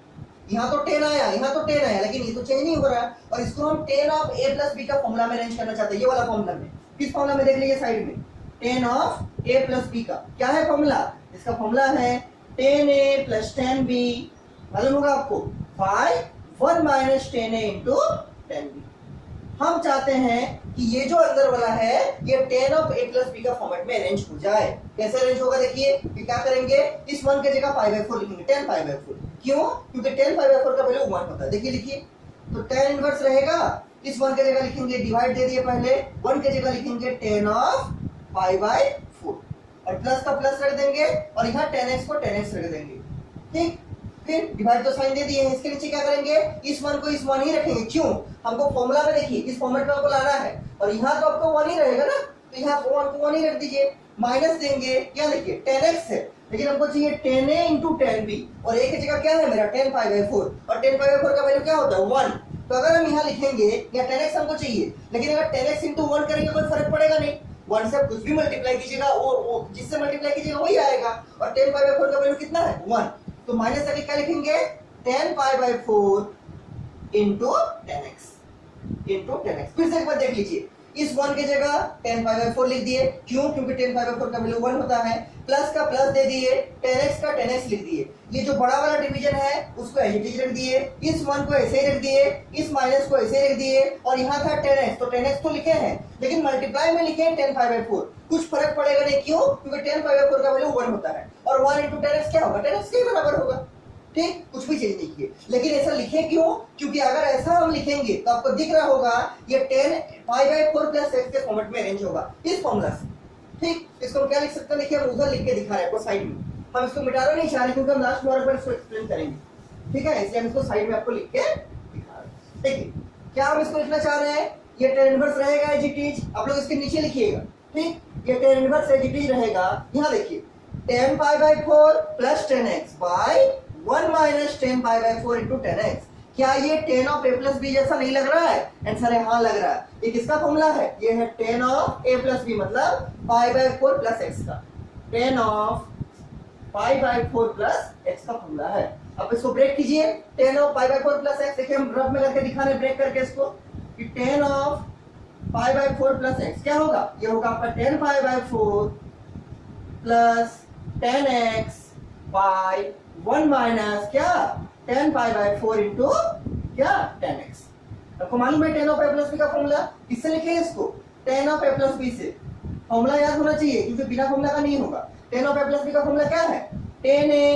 यहाँ तो 10 आया, लेकिन ये तो चेंज नहीं हो रहा है, और इसको हम 10 ऑफ a प्लस b का फॉर्मूला में अरेंज करना चाहते हैं, ये वाला फॉर्मूला में। किस फॉर्मूला में देख लीजिए साइड में, 10 ऑफ a प्लस b का क्या है फॉर्मूला, इसका फॉर्मूला है 10a प्लस 10b, मालूम होगा आपको, bye 1 minus 10a into 10b। हम चाहते हैं कि ये जो अंदर वाला है ये 10 ऑफ a प्लस b का फॉर्मेट में अरेंज हो जाए। कैसे अरेंज होगा, देखिए कि क्या करेंगे, इस 1 के जगह पाई बाय 4 लिखेंगे, 10 पाई बाय 4। क्यों, क्योंकि 10 पाई बाय 4 का वैल्यू 1 होता है। देखिए लिखिए, तो tan इनवर्स रहेगा, इस 1 के जगह लिखेंगे, डिवाइड दे दिए पहले, 1 के जगह लिखेंगे 10 ऑफ पाई बाय 4, और प्लस का प्लस रख देंगे, और यहाँ 10x को 10x रख देंगे। ठीक, फिर डिवाइड तो साइन दे दिए हैं, इसके नीचे क्या करेंगे, इस 1 को इस 1 ही रखेंगे। क्यों, हमको फॉर्मूला में देखिए इस फॉर्मेट में आपको लाना है, और यहाँ तो आपको 1 ही रहेगा ना, तो यहाँ 1 को 1 ही रख दीजिए, माइनस देंगे, क्या देखिए 10x है, लेकिन हमको चाहिए 10a इंटू 10b, और a की जगह क्या है मेरा 10 पाई बाय 4, और 10 पाई बाय 4 का वैल्यू क्या होता है 1। तो अगर हम यहाँ लिखेंगे या 10x हमको चाहिए, लेकिन अगर 10x इंटू 1 करेंगे कोई फर्क पड़ेगा नहीं, 1 से कुछ भी मल्टीप्लाई कीजिएगा वो जिससे मल्टीप्लाई कीजिएगा वही आएगा, और 10 पाई बाय 4 का वैल्यू कितना है 1। तो माइनस आगे क्या लिखेंगे 10 पाई बाय 4 इंटू 10x। फिर से एक बार देख लीजिए, इस 1 की जगह 10 पाई बाय 4 लिख दिए। क्यों, क्योंकि 10 पाई बाय 4 का वैल्यू 1 होता है, प्लस का प्लस दे दिए, 10x का 10x लिख दिए। ये जो बड़ा वाला डिवीजन है उसको एज इट इज रख दिए, इस 1 को ऐसे ही रख दिए, इस माइनस को ऐसे ही रख दिए, और यहाँ था 10x, तो 10x तो लिखे हैं, लेकिन मल्टीप्लाई में लिखे 10 पाई बाय 4, कुछ फर्क पड़ेगा नहीं। क्यों, क्योंकि 10 पाई बाय 4 का वैल्यू 1 होता है, और 1 इंटू 10x क्या होगा, 10x के बराबर होगा। ठीक, कुछ भी चेंज नहीं किए, लेकिन ऐसा लिखे क्यों, क्योंकि अगर ऐसा हम लिखेंगे तो आपको दिख रहा होगा ये 10 पाई बाय 4 प्लस x के फॉर्मेट में अरेंज होगा इस फॉर्मूला से। ठीक, इसको हम क्या लिख सकते हैं, देखिए हम उधर लिख के दिखा रहे हैं आपको साइड में, हम इसको मिटाना नहीं चाह रहे क्योंकि हम लास्ट वाले पर इसको एक्सप्लेन करेंगे। ठीक है, इसलिए हम इसको साइड में आपको लिख के दिखा रहे हैं। देखिए क्या हम इसको लिखना चाह रहे हैं, ये tan इनवर्स रहेगा एज इट इज, आप लोग इसके नीचे लिखिएगा। ठीक, ये tan inverse as it is रहेगा, यहाँ देखिए 10 pi by 4 plus 10x by 1 minus 10 pi by 4 into 10x। क्या ये 10 ऑफ a प्लस b जैसा नहीं लग रहा है, आंसर है हाँ लग रहा है। ये किसका फॉर्मूला है, ये है 10 ऑफ a प्लस b, मतलब पाई बाय 4 प्लस x का, 10 of pi by 4 plus x का फॉर्मूला है। अब इसको ब्रेक कीजिए, 10 of pi by 4 plus x, देखिए हम रफ में करके दिखा रहे हैं ब्रेक करके इसको, कि 10 of pi by 4 plus x क्या होगा, ये होगा आपका 10 pi by 4 plus 10x by 1 minus क्या 10 पाई बाय 4 इंटू क्या 10x। आपको मालूम है 10 ऑफ a प्लस b का फॉर्मूला, किससे लिखे इसको 10 ऑफ a प्लस b से। फॉर्मूला याद होना चाहिए क्योंकि बिना फॉर्मूला का नहीं होगा। 10 ऑफ a प्लस b का फॉर्मूला क्या है, 10a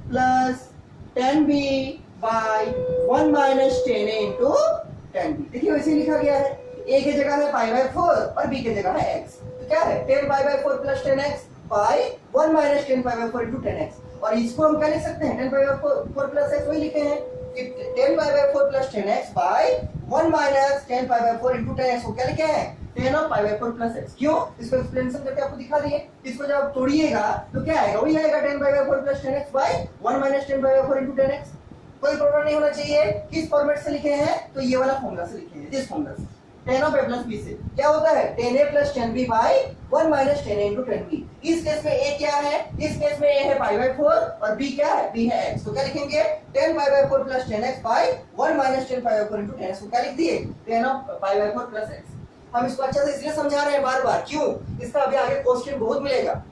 plus 10b by 1 minus 10a into 10b। देखिए वैसे लिखा गया है, a की जगह है पाई बाय 4 और b की जगह है x, तो क्या है 10 pi by 4 plus 10x by 1 minus 10 pi by 4 into 10x। और इसको हम क्या लिख सकते हैं 10 पाई बाय 4 प्लस x, वही लिखे हैं कि 10 pi by 4 plus 10x by 1 minus 10 pi by 4 into 10x को क्या लिखे हैं 10 of pi by 4 plus x। क्यों, इसको एक्सप्लेनेशन करके आपको दिखा दिए। इसको जब आप तोड़िएगा तो क्या आएगा, वही आएगा 10 pi by 4 plus 10x by 1 minus 10 pi by 4 into 10x। कोई प्रॉब्लम नहीं होना चाहिए। किस फॉर्मेट से लिखे हैं, तो ये वाला फॉर्मूला से लिखे हैं, दिस फॉर्मूला से 10 ऑफ a प्लस b से क्या होता है 10a plus 10b by 1 minus 10a into 10b। इस केस में a क्या है, इस केस में a है पाई बाय 4 और b क्या है, b है x, तो क्या लिखेंगे 10 pi by 4 plus 10x by 1 minus 10 pi by 4 into 10x को क्या लिख दिए 10 of pi by 4 plus x। हम इसको अच्छे से इसलिए समझा रहे हैं बार बार, क्यों, इसका अभी आगे क्वेश्चन बहुत मिलेगा।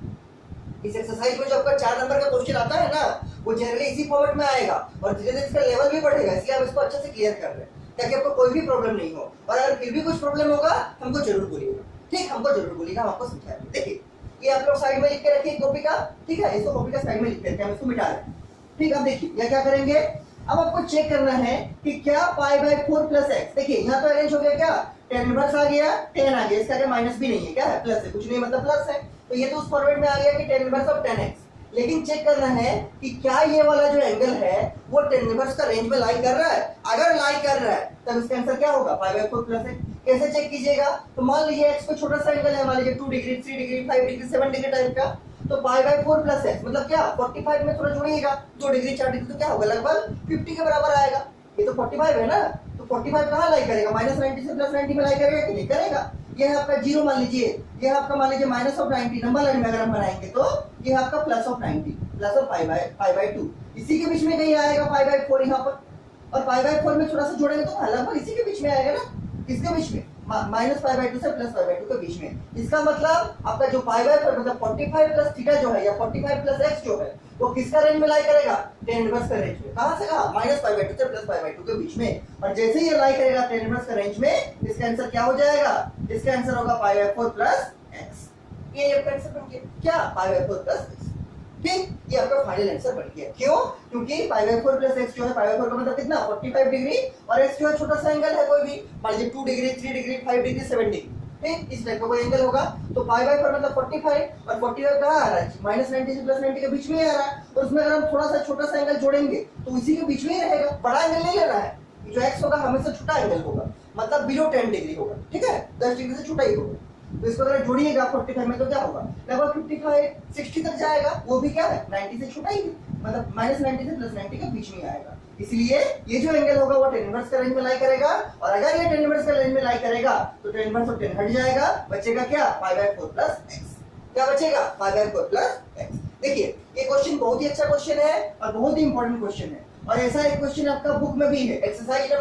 इस एक्सरसाइज में जो आपका 4 नंबर का क्वेश्चन आता है ना, वो जनरली इसी फॉर्मेट में आएगा और धीरे धीरे इसका लेवल भी बढ़ेगा, इसलिए आप इसको अच्छे से क्लियर कर रहे हैं ताकि आपको कोई भी प्रॉब्लम नहीं हो। और अगर फिर भी कुछ प्रॉब्लम होगा हमको जरूर बोलिएगा, ठीक, हमको जरूर बोलिएगा, हम आपको समझाएंगे। देखिए ये आप लोग साइड में लिख के रखिए कॉपी का, ठीक है, इसको कॉपी का साइड में लिख के हम इसको मिटा रहे हैं, ठीक। अब देखिए ये क्या करेंगे, अब आपको चेक करना है कि क्या पाई बाय 4 प्लस x, देखिए यहाँ तो अरेंज हो गया, क्या 10 इनवर्स आ गया, 10 आ गया, इसका क्या माइनस भी नहीं है, क्या है प्लस है, कुछ नहीं मतलब प्लस है, तो ये तो उस फॉर्मेट में आ गया कि 10 इनवर्स ऑफ 10x। लेकिन चेक करना है कि क्या ये वाला जो एंगल है वो 10 इनवर्स का रेंज में लाई कर रहा है। अगर लाई कर रहा है तब इसका आंसर क्या होगा पाई बाय 4 प्लस x। कैसे चेक कीजिएगा, तो मान लीजिए x को छोटा सा एंगल है, मान लीजिए 2 degree 3 degree 5 degree 7 degree type का, तो पाई बाय 4 प्लस x मतलब क्या 45 में थोड़ा जोड़िएगा, 2 डिग्री 4 डिग्री तो क्या होगा लगभग 50 के बराबर आएगा। ये तो 45 है ना, तो 45 कहाँ लाई करेगा, माइनस 90 से प्लस 90 में लाई करेगा कि नहीं करेगा। ये है आपका जीरो मान लीजिए, ये है आपका मान लीजिए माइनस ऑफ 90, नंबर लाइन में अगर हम बनाएंगे तो ये है आपका plus of 90 plus of pi by 2, इसी के बीच में कहीं आएगा पाई बाय 4 यहाँ पर, और पाई बाय 4 में थोड़ा सा जोड़ेंगे तो लगभग इसी के बीच में आएगा ना, किसके बीच में माइनस पाई बाय 2 से प्लस पाई बाय 2 के बीच में। इसका मतलब आपका जो पाई बाय 4 मतलब 45 प्लस थीटा जो है या 45 प्लस x जो है वो किसका रेंज में लाई करेगा 10 इनवर्स का रेंज में। कहां से कहा माइनस पाई बाय 2 से प्लस पाई बाय 2 के बीच में, और जैसे ही ये लाई करेगा 10 इनवर्स का रेंज में, इसका आंसर क्या हो जाएगा, इसका आंसर होगा पाई बाय 4 प्लस x। ये आपका आंसर बन गया, क्या पाई बाय 4 प्लस x, ठीक, ये आपका फाइनल आंसर बन गया। क्यों, क्योंकि पाई बाय 4 प्लस x जो है पाई बाय 4 का मतलब कितना 45 डिग्री, और x जो है छोटा सा एंगल है कोई भी, मान लीजिए 2 डिग्री 3 डिग्री 5 डिग्री 7 डिग्री, ठीक, इस टाइप का कोई एंगल होगा, तो पाई बाय 4 मतलब 45 और 45 कहां आ रहा है माइनस 90 से प्लस 90 के बीच में आ रहा है, और उसमें अगर हम थोड़ा सा छोटा सा एंगल जोड़ेंगे तो इसी के बीच में ही रहेगा, बड़ा एंगल नहीं लेना है, जो x होगा हमेशा छोटा एंगल होगा, मतलब बिलो 10 डिग्री होगा, ठीक है 10 डिग्री से छोटा ही होगा। तो इसको अगर जोड़िएगा 45 में तो क्या होगा लगभग 55 60 तक जाएगा, वो भी क्या है 90 से छोटा ही है, मतलब माइनस 90 से प्लस 90 के बीच में आएगा। इसलिए ये जो एंगल होगा वो 10 इनवर्स का रेंज में लाई करेगा, और अगर ये 10 इनवर्स का रेंज में लाई करेगा तो 10 इनवर्स और 10 हट जाएगा, बचेगा क्या पाई बाय 4 प्लस x। क्या बचेगा पाई बाय 4 प्लस x। देखिए ये क्वेश्चन बहुत ही अच्छा क्वेश्चन है और बहुत ही इंपॉर्टेंट क्वेश्चन है, और ऐसा एक क्वेश्चन आपका बुक में भी है, एक्सरसाइज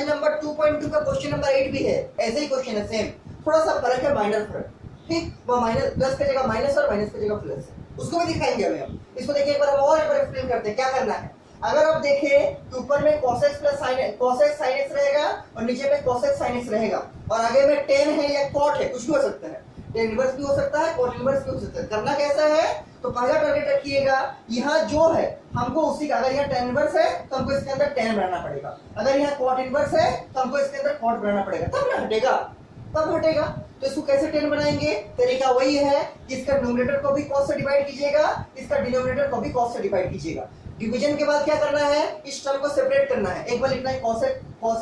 नंबर 2.2 का क्वेश्चन नंबर 8 भी है, ऐसे ही क्वेश्चन है सेम, थोड़ा सा फर्क है, माइनर फर्क, ठीक, वो माइनस प्लस की जगह माइनस और माइनस की जगह प्लस है, उसको भी दिखाएंगे अभी हम। इसको देखिए एक बार हम और एक बार एक्सप्लेन करते हैं क्या करना है। अगर आप देखें तो ऊपर में cos x plus cos x sin x रहेगा और नीचे में cos x sin x रहेगा, और आगे में tan है या cot है, कुछ भी हो सकता है, tan इनवर्स भी हो सकता है cot इनवर्स भी हो सकता है। करना कैसा है, तो पहला टारगेट रखिएगा यहाँ जो है हमको उसी का, अगर यहाँ tan इनवर्स है तो हमको इसके अंदर tan बनाना पड़ेगा, अगर यहाँ cot इनवर्स है तो हमको इसके अंदर cot बनाना पड़ेगा, तब ना हटेगा, तब हटेगा। तो इसको कैसे 10 बनाएंगे, तरीका वही है कि इसका न्यूमरेटर को भी cos से डिवाइड कीजिएगा, इसका डिनोमिनेटर को भी cos से डिवाइड कीजिएगा। डिवीजन के बाद क्या करना है, इस टर्म को सेपरेट करना है, एक बार लिखना है cos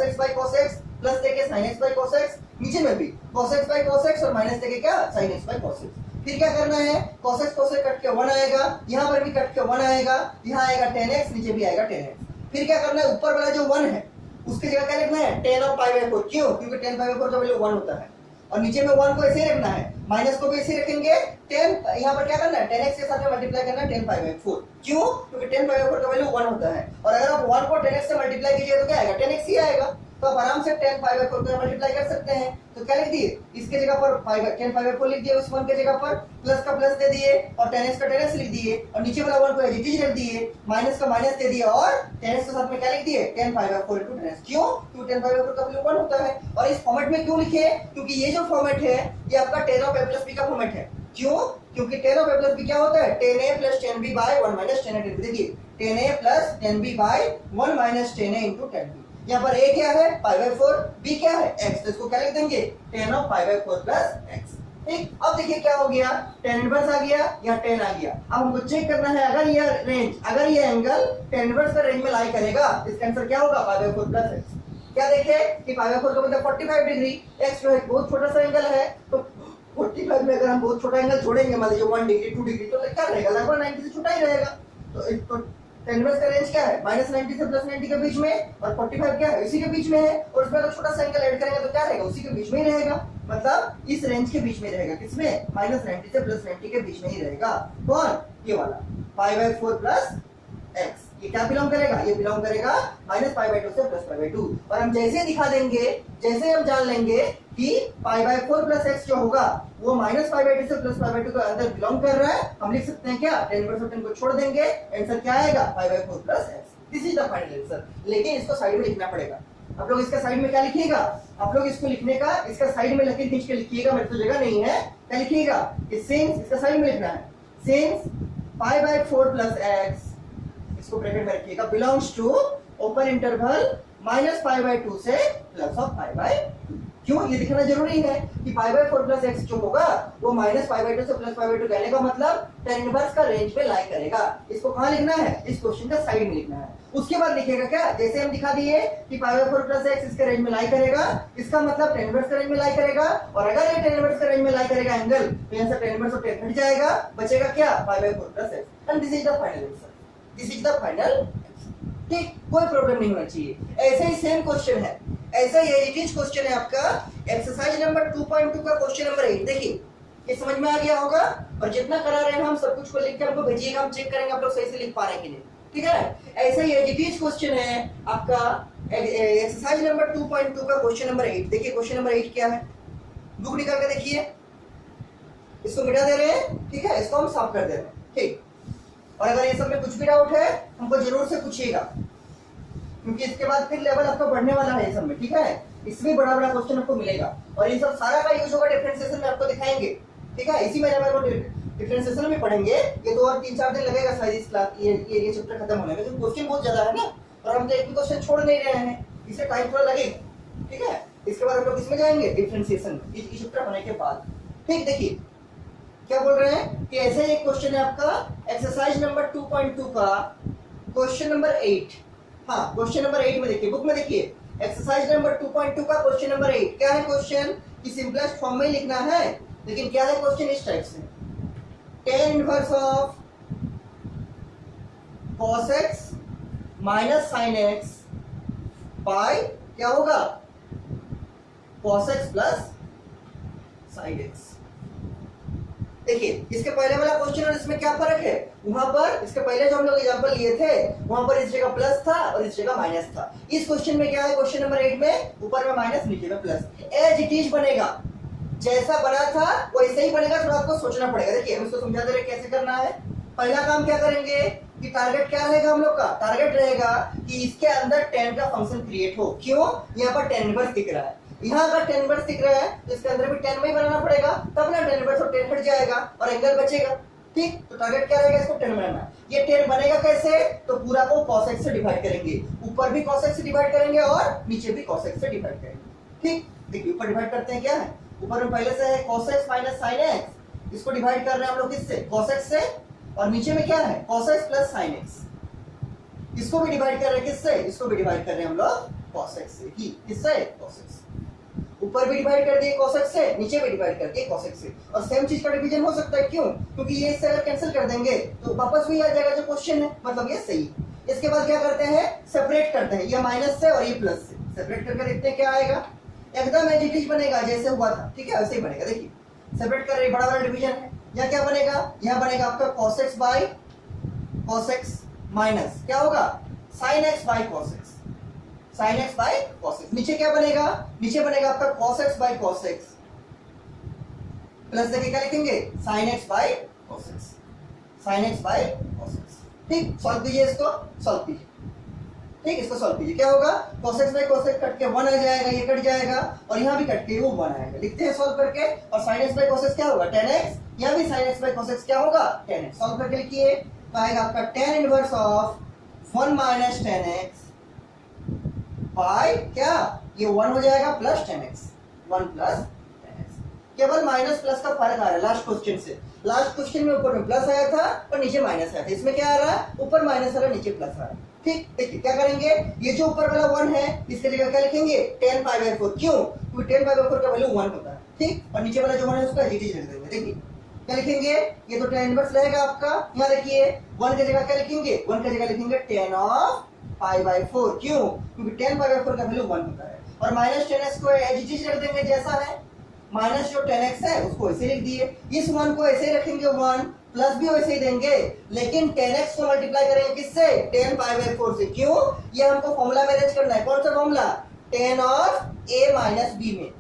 x by cos x plus देके sin x by cos x, नीचे में भी cos x by cos x और माइनस देके क्या sin x by cos x। फिर क्या करना है cos x कट के 1 आएगा, यहाँ पर भी कट के 1 आएगा, यहाँ आएगा 10x, नीचे भी आएगा 10x। फिर क्या करना है ऊपर वाला जो 1 है उसकी जगह क्या लिखना है 10 और पाई बाय 4, क्यों, क्योंकि 10 पाई बाय 4 का वैल्यू 1 होता है, और नीचे में 1 को ऐसे ही रखना है, माइनस को भी ऐसे रखेंगे, 10 यहाँ पर क्या करना है 10x के साथ में मल्टीप्लाई करना है 10 पाई बाय 4, क्यों, क्योंकि 10 पाई बाय 4 का वैल्यू 1 होता है, और अगर आप 1 को 10x से मल्टीप्लाई कीजिए तो क्या आएगा 10x ही आएगा, तो आप आराम से 10 पाई बाय 4 को मल्टीप्लाई कर सकते हैं। तो क्या लिख दिए, इसके जगह पर 10 पाई बाय 4 लिख दिए, उस 1 के जगह पर प्लस का प्लस दे दिए और 10x का 10x लिख दिए, और नीचे वाला 1 को एज इट इज रख दिए, माइनस का माइनस दे दिया, और 10x के साथ में क्या लिख दिए 10 पाई बाय 4 इनटू 10x, क्यों, क्योंकि 10 पाई बाय 4 का वैल्यू 1 होता है। और इस फॉर्मेट में क्यों लिखे, क्योंकि ये जो फॉर्मेट है ये आपका 10 ऑफ a प्लस b का फॉर्मेट है, क्यों, क्योंकि tan of A plus B क्या होता है, tan A plus tan B by one minus tan A. देखिए tan A plus tan B by one minus tan A into tan B. यहाँ पर ए क्या है पाई बाय फोर, बी क्या है एक्स, तो इसको क्या लिख देंगे ten of pi by four plus x. ठीक, अब देखिए क्या हो गया, टेन इनवर्स आ गया या टेन आ गया। अब हमको चेक करना है अगर ये रेंज, अगर ये एंगल टेन इनवर्स का रेंज में लाई करेगा, इसका आंसर क्या होगा पाई बाय फोर प्लस एक्स। क्या देखे कि पाई बाय फोर का मतलब 45 डिग्री, एक्स जो है बहुत छोटा सा एंगल है, तो 45 में अगर हम बहुत छोटा एंगल जोड़ेंगे, मान लीजिए 1 डिग्री 2 डिग्री, तो क्या रहेगा लगभग 90 से छोटा ही रहेगा। तो टेन इनवर्स का रेंज क्या है माइनस 90 से प्लस 90 के बीच में, और 45 क्या है इसी के बीच में है, और उसमें अगर छोटा सा एंगल ऐड करेंगे तो क्या रहेगा उसी के बीच में ही रहेगा, मतलब इस रेंज के बीच में रहेगा, किसमें माइनस 90 से प्लस 90 के बीच में ही रहेगा। कौन, ये वाला पाई बाय फोर प्लस एक्स। ये क्या बिलोंग करेगा, ये बिलोंग करेगा माइनस पाई बाय टू से प्लस पाई बाय टू। और हम जैसे दिखा देंगे, जैसे हम जान लेंगे कि pi by four plus X जो होगा वो माइनस पाई बाय टू से प्लस पाई बाय टू के अंदर बिलोंग कर रहा है, हम लिख सकते हैं क्या टेन इनवर्स ऑफ टेन को छोड़ देंगे, आंसर क्या आएगा पाई by four plus x. This is the final answer. लेकिन इसको साइड में लिखना पड़ेगा। आप लोग इसका साइड में क्या लिखिएगा, आप लोग इसको लिखने का इसका साइड में लकीर खींच के लिखिएगा, मेरे तो जगह नहीं है, क्या लिखिएगा कि सिंस, इसका साइड में लिखना है since pi by four plus X, इसको ब्रैकेट में रखिएगा, belongs to open interval minus pi by two से plus of pi by two. क्यों, ये दिखाना जरूरी है कि pi by four plus X जो होगा वो माइनस पाई बाय टू से प्लस पाई बाय टू, कहने का मतलब टेन इनवर्स का रेंज में लाई करेगा। इसको कहाँ लिखना है, इस क्वेश्चन का साइड में लिखना है। उसके बाद लिखेगा क्या, जैसे हम दिखा दिए कि pi by four plus x इसके रेंज में लाई करेगा, इसका मतलब टेन इनवर्स का रेंज में लाई करेगा, और अगर ये टेन इनवर्स का रेंज में लाई करेगा एंगल, तो यहाँ से टेन इनवर्स और टेन हट जाएगा, बचेगा क्या पाई by four plus x. And this is the final answer, this is the final. ठीक, कोई प्रॉब्लम नहीं होना चाहिए। ऐसे ही सेम क्वेश्चन है, ऐसा ही एडिटिव क्वेश्चन है आपका एक्सरसाइज नंबर 2.2 का क्वेश्चन नंबर 8। देखिए ये समझ में आ गया होगा, और जितना करा रहे हैं हम सब कुछ को लिख के हमको भेजिएगा, हम चेक करेंगे आप लोग सही से लिख पा रहे हैं कि नहीं। ठीक है, ऐसा ही एडिटिव क्वेश्चन है आपका एक्सरसाइज नंबर 2.2 का क्वेश्चन नंबर 8। देखिए क्वेश्चन नंबर 8 क्या है, बुक निकाल के देखिए, इसको मिटा दे रहे हैं, ठीक है, इसको हम साफ कर दे रहे हैं। ठीक, और अगर ये सब में कुछ भी डाउट है हमको जरूर से पूछिएगा, क्योंकि इसके बाद फिर लेवल आपका बढ़ने वाला है ये सब में। ठीक है, इसमें बड़ा बड़ा क्वेश्चन आपको मिलेगा, और ये सब सारा का यूज होगा डिफरेंशिएशन में, आपको दिखाएंगे। ठीक है, इसी महीने में डिफरेंशिएशन में पढ़ेंगे, ये तो और 3-4 दिन लगेगा शायद इस क्लास ये चैप्टर खत्म होने में, क्योंकि क्वेश्चन बहुत ज्यादा है ना, और हम तो एक भी क्वेश्चन छोड़ नहीं रहे हैं, इससे टाइम थोड़ा लगेगा। ठीक है, इसके बाद हम लोग इसमें जाएंगे डिफरेंशिएशन इस चैप्टर होने के बाद। ठीक, देखिए क्या बोल रहे हैं कि ऐसे एक क्वेश्चन है आपका एक्सरसाइज नंबर 2.2 का क्वेश्चन नंबर 8। हाँ, क्वेश्चन नंबर 8 में देखिए, बुक में देखिए एक्सरसाइज नंबर 2.2 का क्वेश्चन नंबर 8। क्या है क्वेश्चन कि सिंपलेस्ट फॉर्म में लिखना है, लेकिन क्या है क्वेश्चन इस टाइप से, tan inverse of cos x minus sin x by क्या होगा cos x plus sin x। देखिए इसके पहले वाला क्वेश्चन और इसमें क्या फर्क है, वहां पर इसके पहले जो हम लोग एग्जांपल लिए थे वहां पर इस जगह प्लस था और इस जगह माइनस था। इस क्वेश्चन में क्या है, क्वेश्चन नंबर 8 में ऊपर में माइनस नीचे में प्लस, एज इट इज बनेगा, जैसा बना था वैसे ही बनेगा, थोड़ा आपको सोचना पड़ेगा। देखिए हम इसको समझा दे रहे कैसे करना है। पहला काम क्या करेंगे कि टारगेट क्या रहेगा हम लोग का, टारगेट रहेगा कि इसके अंदर 10 का फंक्शन क्रिएट हो। क्यों, यहाँ पर 10 इनवर्स दिख रहा है, यहाँ अगर 10 इनवर्स दिख रहा है तो इसके अंदर भी 10 में ही बनाना पड़ेगा, तब ना 10 इनवर्स और 10 हट जाएगा और एंगल बचेगा। ठीक, तो टारगेट क्या रहेगा, इसको 10 बनाना। ये 10 बनेगा कैसे, तो पूरा को cos x से डिवाइड करेंगे, ऊपर भी cos x से डिवाइड करेंगे और नीचे भी cos x से डिवाइड करेंगे। ठीक, देखिए ऊपर डिवाइड करते हैं, क्या है ऊपर में पहले से है cos x minus sin x, इसको डिवाइड कर रहे हैं हम लोग किससे, cos x से, और नीचे में क्या है cos x plus sin x, इसको भी डिवाइड कर रहे हैं किससे, इसको भी डिवाइड कर रहे हैं हम लोग cos x से ही, किससे cos x, ऊपर भी डिवाइड कर दिए cos x से, नीचे भी डिवाइड कर दिए cos x से। और सेम चीज का डिवीजन हो सकता है, क्यों, क्योंकि ये इससे अगर कैंसिल कर देंगे तो वापस वही आ जाएगा जो क्वेश्चन है, मतलब ये सही। इसके बाद क्या करते हैं, सेपरेट करते हैं, ये माइनस से और ये प्लस से सेपरेट करके देखते हैं क्या आएगा, एकदम एज इट इज बनेगा जैसे हुआ था। ठीक है, वैसे ही बनेगा। देखिए सेपरेट कर रहे, बड़ा बड़ा डिवीजन है, यहाँ क्या बनेगा, यहाँ बनेगा आपका cos x by cos x minus क्या होगा sin x by cos x, sin x by cos x। नीचे क्या बनेगा, नीचे बनेगा आपका cos x by cos x, plus देखिए क्या लिखेंगे sin x by cos x, sin x by cos x। ठीक, सॉल्व कीजिए, इसको सॉल्व कीजिए। ठीक, इसको सॉल्व कीजिए, क्या होगा cos x by cos x cut के 1 आ जाएगा, ये कट जाएगा और यहाँ भी कट के वो 1 आएगा, लिखते हैं सॉल्व करके। और sin x by cos x क्या होगा tan x, यहाँ भी sin x by cos x क्या होगा tan x, सॉल्व करके लिखिए तो आएगा आपका tan inverse of 1 minus tan x by क्या, ये 1 हो जाएगा plus tan x, 1 plus tan x, केवल माइनस प्लस का फर्क आ रहा है लास्ट क्वेश्चन से। लास्ट क्वेश्चन में ऊपर में प्लस आया था और नीचे माइनस आया था, इसमें क्या आ रहा है ऊपर माइनस आ रहा है नीचे प्लस आ रहा है। ठीक, देखिए क्या करेंगे, ये जो ऊपर वाला 1 है इसके जगह क्या लिखेंगे tan पाई बाई 4, क्यों, क्योंकि tan पाई बाई 4 का वैल्यू 1 होता है। ठीक, और नीचे वाला जो 1 है उसका एडिटिव लिख देंगे। देखिए क्या लिखेंगे, ये तो tan इनवर्स रहेगा आपका, यहाँ देखिए 1 की जगह क्या लिखेंगे, 1 की जगह लिखेंगे tan ऑफ पाई बाई 4, क्यों, क्योंकि tan पाई बाई 4 का वैल्यू 1 होता है। और माइनस tan x को एडिटिव रख देंगे जैसा है, माइनस जो tan x है उसको ऐसे लिख दिए, इस 1 को ऐसे ही रखेंगे 1, प्लस भी वैसे ही देंगे, लेकिन tan x को मल्टीप्लाई करेंगे किससे, tan पाई बाई 4 से, क्यों, ये हमको फॉर्मूला में अरेंज करना है, कौन सा formula, tan of a minus b में।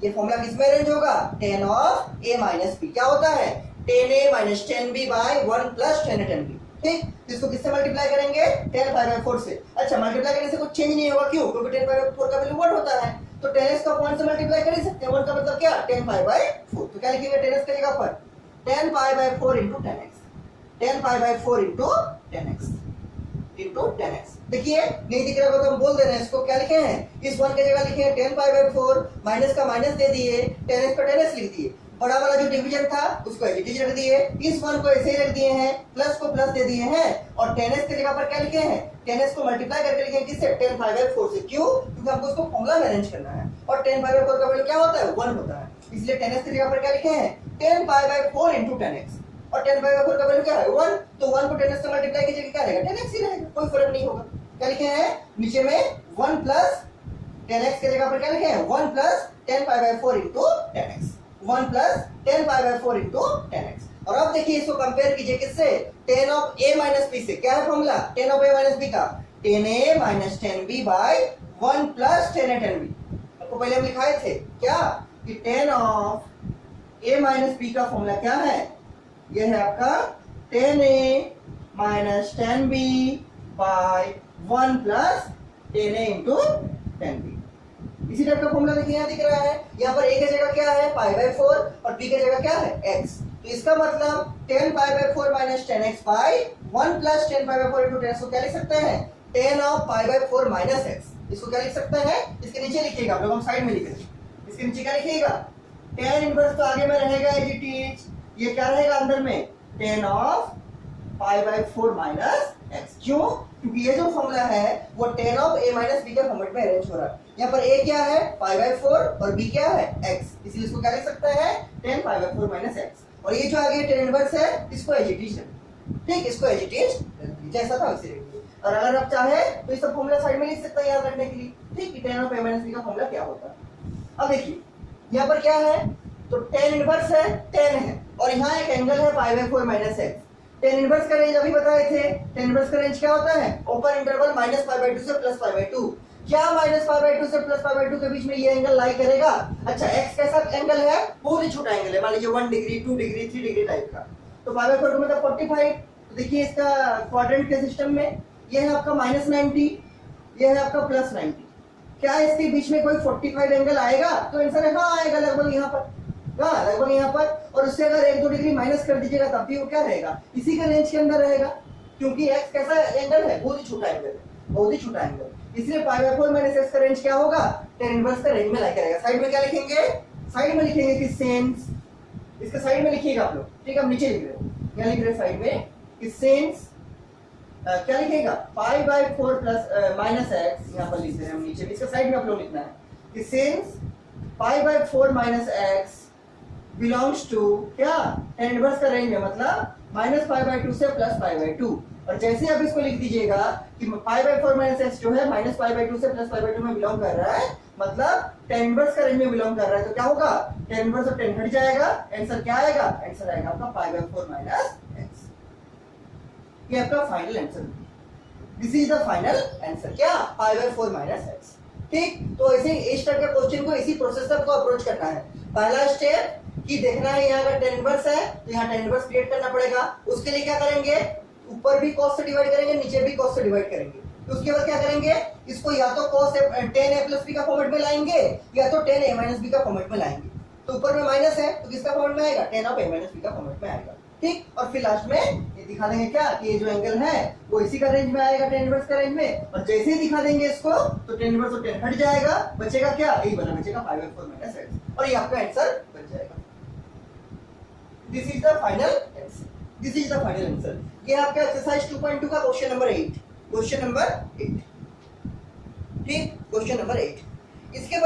ये फॉर्मूला किस में अरेंज होगा, tan of a minus b, क्या होता है tan a minus tan b by 1 plus tan a tan b। ठीक, इसको किससे मल्टीप्लाई करेंगे, tan पाई बाई 4 से। अच्छा, मल्टीप्लाई करने से कुछ चेंज नहीं होगा, क्यों, क्योंकि tan पाई बाई 4 का वैल्यू 1 होता है, तो tan x को 1 से मल्टीप्लाई कर ही सकते हैं, 1 का मतलब क्या, tan पाई बाई 4, तो क्या लिखेंगे tan x की जगह पर tan pi by 4 into tan x, tan pi by 4 into tan x into tan x। देखिए नहीं दिख रहा होगा तो हम बोल दे रहे हैं, इसको क्या लिखे हैं, इस 1 की जगह लिखे हैं tan पाई बाई 4, माइनस का माइनस दे दिए, tan x को tan x लिख दिए, बड़ा वाला जो डिवीजन था उसको एडिटिव रख दिए, इस 1 को ऐसे ही रख दिए हैं, प्लस को प्लस दे दिए हैं, और tan x की जगह पर क्या लिखे हैं, tan x को मल्टीप्लाई करके लिखे हैं किससे, tan पाई बाई 4 से, क्यों, क्योंकि हमको उसको फॉर्मूला में अरेंज करना है, और tan पाई बाई 4 का वैल्यू क्या होता है 1 होता है, इसलिए tan x की जगह पर क्या लिखे हैं tan pi by 4 into tan x, और tan पाई बाई 4 का वैल्यू क्या है 1, तो 1 को tan x से मल्टीप्लाई कीजिए क्या रहेगा tan x ही रहेगा, कोई फर्क नहीं होगा। क्या लिखे हैं नीचे में 1 प्लस tan x की जगह पर क्या लिखे हैं 1 plus tan pi by 4 into tan x, 1 plus tan pi by 4 into tan x। और अब देखिए इसको कंपेयर कीजिए किससे, tan of a minus b से, क्या है formula tan of a minus b का, tan a minus tan b by 1 plus tan a tan b। आपको पहले हम लिखाए थे क्या कि tan of a minus b का फॉर्मूला क्या है, यह है आपका tan a minus tan b by 1 plus tan a into tan b। इसी टाइप का फॉर्मूला देखिए यहाँ दिख रहा है, यहाँ पर a की जगह क्या है पाई बाई 4 और b की जगह क्या है x, तो इसका मतलब tan pi by 4 minus tan x by 1 plus tan pi by 4 into tan x को क्या लिख सकते हैं tan of pi by 4 minus x, इसको क्या लिख सकते हैं, इसके नीचे लिखिएगा, आप लोग हम साइड में लिखेंगे, इसके नीचे क्या लिखिएगा tan इनवर्स तो आगे में रहेगा एज इट इज, ये क्या रहेगा अंदर में tan of pi by 4 minus x, क्यों, क्योंकि ये जो फॉर्मूला है वो tan of a minus b के फॉर्मेट में अरेंज हो रहा है, यहाँ पर a क्या है पाई बाई 4 और b क्या है x, इसलिए इसको क्या लिख सकते हैं tan pi by 4 minus x, और ये जो आगे tan इनवर्स है इसको एज इट इज, ठीक, इसको एज इट इज जैसा था वैसे रखिए, और अगर आप चाहे तो इस सब फॉर्मूला साइड में लिख सकते हैं याद रखने के लिए, ठीक, कि tan of a minus b का फॉर्मूला क्या होता है। अब देखिए यहाँ पर क्या है, तो tan इनवर्स है tan है, और यहाँ एक एंगल है पाई by 4 minus x, tan inverse का रेंज अभी बताए थे, tan इनवर्स का रेंज क्या होता है open interval minus pi by 2 से प्लस पाई बाई 2, क्या माइनस पाई बाई 2 से प्लस पाई बाई 2 के बीच में ये एंगल लाई करेगा। अच्छा x कैसा एंगल है, बहुत ही छोटा एंगल है, मान लीजिए 1 डिग्री 2 डिग्री 3 डिग्री टाइप का, तो पाई बाई 4 मतलब 45, तो देखिए इसका क्वाड्रेंट के सिस्टम में ये है आपका माइनस 90, ये है आपका प्लस 90, क्या इसके बीच में कोई 45 एंगल आएगा, तो आंसर है हाँ आएगा लगभग यहाँ पर, हाँ लगभग यहाँ पर, और उससे अगर 1-2 डिग्री माइनस कर दीजिएगा तब भी वो क्या रहेगा इसी के रेंज के अंदर रहेगा, क्योंकि x कैसा एंगल है बहुत ही छोटा एंगल है, बहुत ही छोटा एंगल, इसलिए पाई बाई 4 माइनस x का रेंज क्या होगा tan इनवर्स का रेंज में ला करेगा। साइड में क्या लिखेंगे, साइड में लिखेंगे कि सेंस, इसके साइड में लिखिएगा आप लोग, ठीक है हम नीचे लिख रहे हैं, क्या लिख रहे हैं साइड में कि सेंस क्या लिखेगा पाई बाई 4 प्लस माइनस x, यहाँ पर लिख रहे हैं हम नीचे, इसका साइड में आप लोग लिखना है कि since pi by 4 minus x belongs to क्या tan इनवर्स का रेंज है, मतलब माइनस पाई बाई 2 से प्लस पाई बाई 2, और जैसे आप इसको लिख दीजिएगा कि पाई बाई 4 माइनस x जो है माइनस पाई बाई 2 से प्लस पाई बाई 2 में बिलोंग कर रहा है, मतलब tan इनवर्स का रेंज में बिलोंग कर रहा है, तो क्या होगा tan इनवर्स और tan हट जाएगा, आंसर क्या आएगा, आंसर आएगा आपका पाई बाई 4 माइनस x, ये आपका final answer, this is the final answer, क्या पाई बाई 4 माइनस x। ठीक, तो ऐसे इस टाइप का क्वेश्चन को इसी प्रोसेस से आपको अप्रोच करना है। पहला स्टेप कि देखना है यहाँ का tan इनवर्स है तो यहाँ tan इनवर्स क्रिएट करना पड़ेगा, उसके लिए क्या करेंगे ऊपर भी cos से डिवाइड करेंगे नीचे भी cos से डिवाइड करेंगे, तो उसके बाद क्या करेंगे, इसको या तो cos tan a plus B का फॉर्मेट में लाएंगे या तो tan a माइनस बी का फॉर्मेट में लाएंगे। तो ऊपर में माइनस है तो किसका फॉर्मेट में आएगा, tan of a minus B का फॉर्मेट में आएगा। ठीक, और फिर लास्ट में ये दिखा देंगे क्या कि ये जो एंगल है वो इसी का रेंज में आएगा, tan इनवर्स का रेंज में, और जैसे ही दिखा देंगे इसको तो tan इनवर्स और tan हट जाएगा, बचेगा क्या, यही बना बचेगा 5/4 माइनस x, और ये आपका आंसर बन जाएगा। This is the final answer, this is the final answer. ये आपका एक्सरसाइज 2.2 का क्वेश्चन नंबर 8, क्वेश्चन नंबर 8। ठीक, क्वेश्चन नंबर 8। इसके